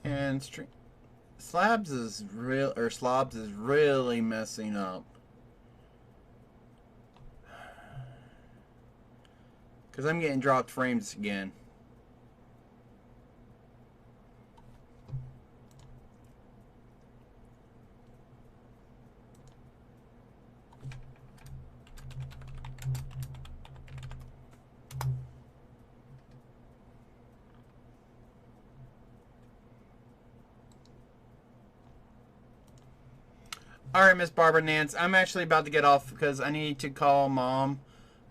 S1: And Slabs is really messing up. Because I'm getting dropped frames again. Alright, Miss Barbara Nance, I'm actually about to get off because I need to call Mom.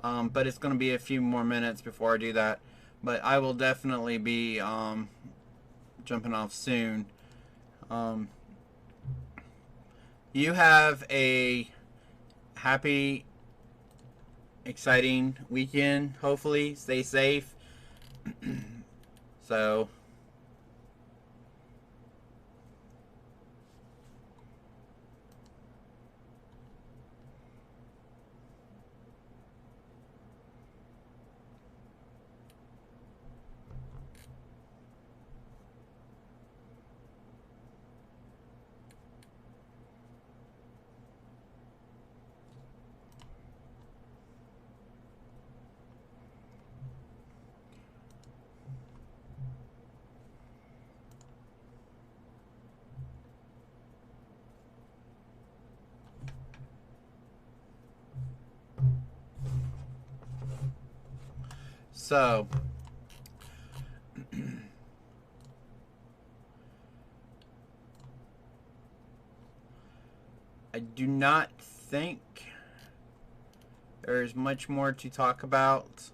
S1: But it's going to be a few more minutes before I do that. But I will definitely be jumping off soon. You have a happy, exciting weekend, hopefully. Stay safe. So... So, I do not think there's much more to talk about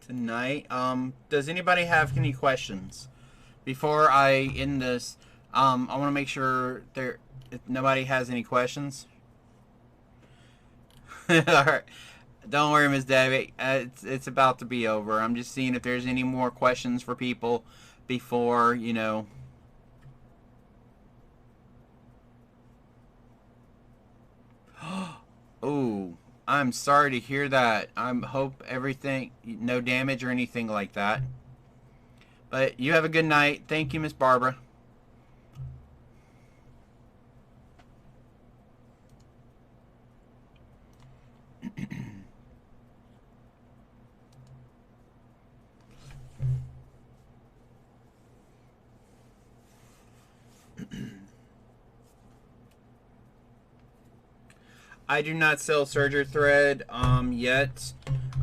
S1: tonight. Does anybody have any questions? Before I end this, I want to make sure if nobody has any questions. Alright. Don't worry, Miss Debbie. It's about to be over. I'm just seeing if there's any more questions for people before, you know. Oh, I'm sorry to hear that. I hope everything, no damage or anything like that. But you have a good night. Thank you, Miss Barbara. I do not sell serger thread yet.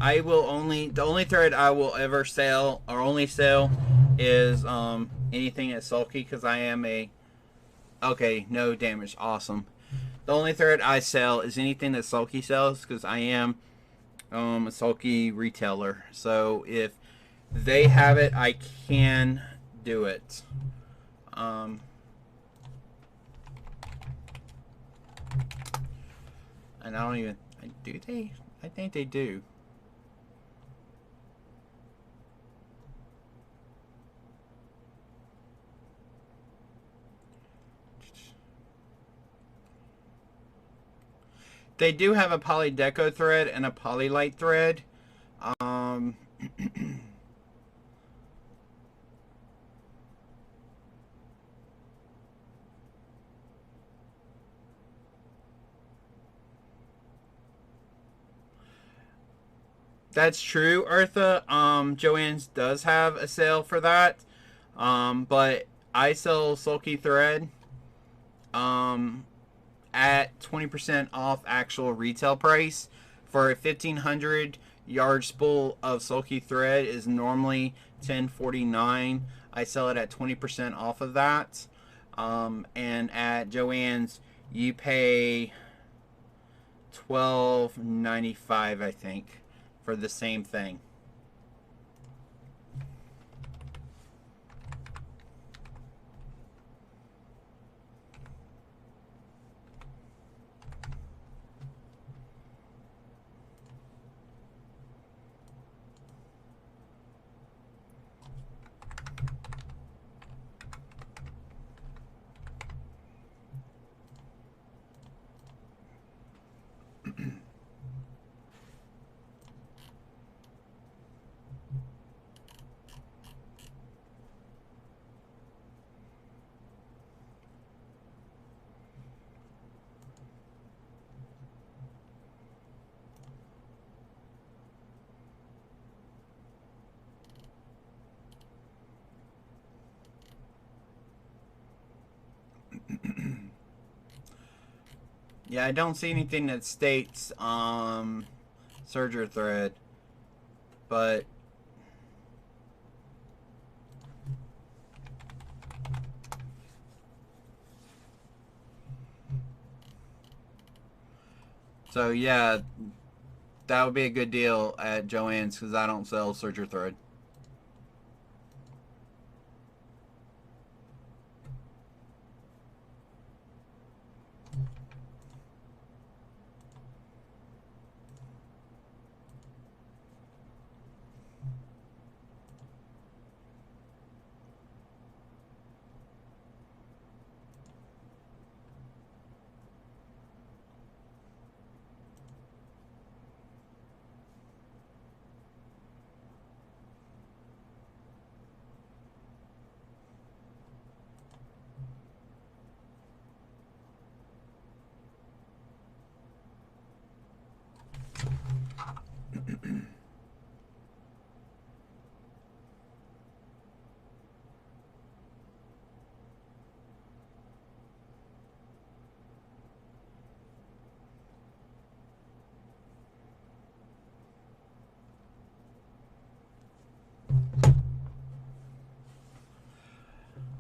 S1: I will the only thread I will ever sell or only sell is anything that's sulky because I am a okay, no damage, awesome. The only thread I sell is anything that sulky sells because I am a sulky retailer. So if they have it, I can do it. And I don't even do they? I think they do. They do have a polydeco thread and a polylite thread. That's true, Eartha. Joanne's does have a sale for that. But I sell sulky thread. at 20% off actual retail price. For a 1500 yard spool of sulky thread is normally $10.49. I sell it at 20% off of that. And at Joann's, you pay $12.95, I think, for the same thing. Yeah, I don't see anything that states serger thread, but so yeah, that would be a good deal at Joann's because I don't sell serger thread.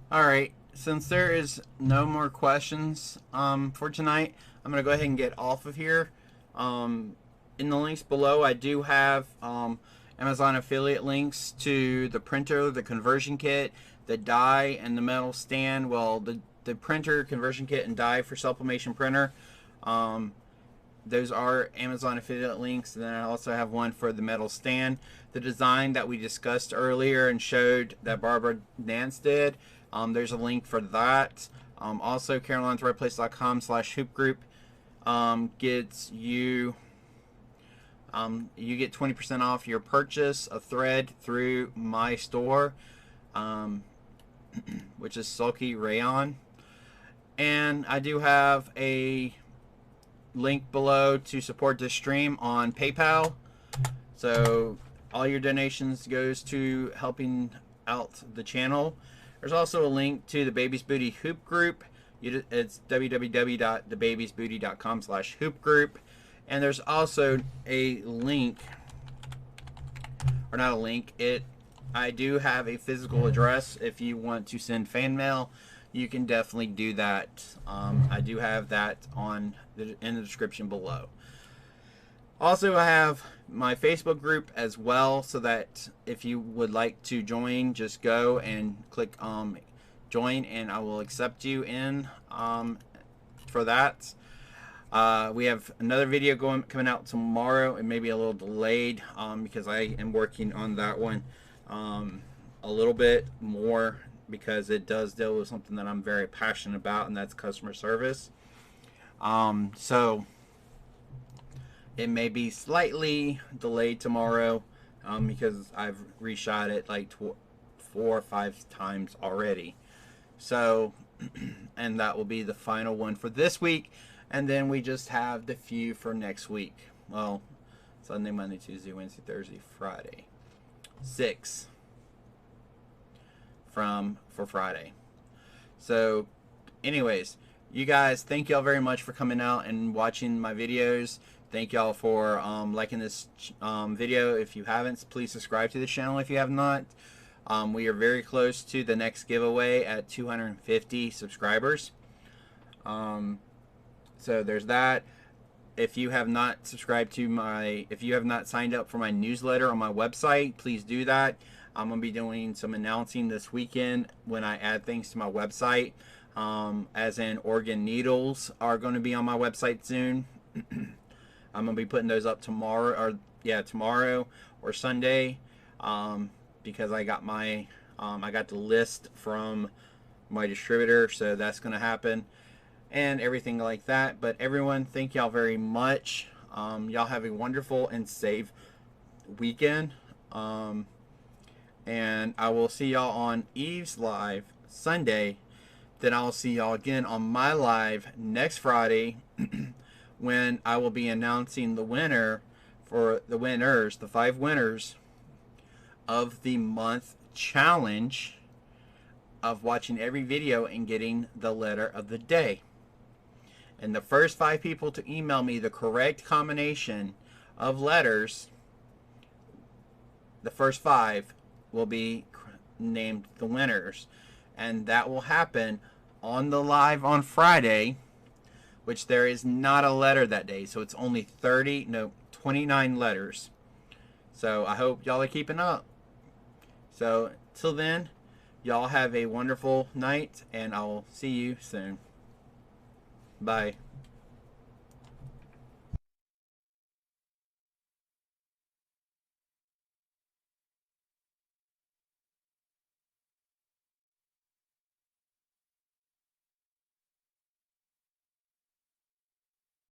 S1: Alright, since there is no more questions for tonight, I'm going to go ahead and get off of here. In the links below, I do have Amazon affiliate links to the printer, the conversion kit, the die, and the metal stand. Well, the printer, conversion kit, and die for sublimation printer. Those are Amazon affiliate links. And then I also have one for the metal stand. The design that we discussed earlier and showed that Barbara Nance did. There's a link for that. Also, CarolineThreadPlace.com/hoop group gets you you get 20% off your purchase of thread through my store, which is Sulky Rayon. And I do have a link below to support this stream on PayPal. So all your donations goes to helping out the channel. There's also a link to the Baby's Booty Hoop Group. It's www.thebabiesbooty.com/hoop group. And there's also a link, or not a link, I do have a physical address. If you want to send fan mail, you can definitely do that. I do have that in the description below. Also, I have my Facebook group as well, so that if you would like to join, just go and click join, and I will accept you in for that. We have another video coming out tomorrow. It may be a little delayed because I am working on that one a little bit more, because it does deal with something that I'm very passionate about, and that's customer service. So it may be slightly delayed tomorrow because I've reshot it like 4 or 5 times already. So, and that will be the final one for this week. And then we just have the few for next week. Well, Sunday, Monday, Tuesday, Wednesday, Thursday, Friday. 6 for Friday. So, anyways, You guys, thank y'all very much for coming out and watching my videos. Thank y'all for liking this video. If you haven't, please subscribe to the channel if you have not. We are very close to the next giveaway at 250 subscribers. So there's that. If you have not subscribed to if you have not signed up for my newsletter on my website, please do that. I'm going to be doing some announcing this weekend when I add things to my website. As in organ needles are going to be on my website soon. I'm going to be putting those up tomorrow or Sunday. Because I got I got the list from my distributor, so that's going to happen. And everything like that. But everyone, thank y'all very much. Y'all have a wonderful and safe weekend. And I will see y'all on Eve's live Sunday. Then I'll see y'all again on my live next Friday when I will be announcing the winner for the 5 winners of the month challenge of watching every video and getting the letter of the day. And the first 5 people to email me the correct combination of letters, the first 5 will be named the winners. And that will happen on the live on Friday, which there is not a letter that day. So it's only 29 letters. So I hope y'all are keeping up. So till then, y'all have a wonderful night, and I'll see you soon. Bye.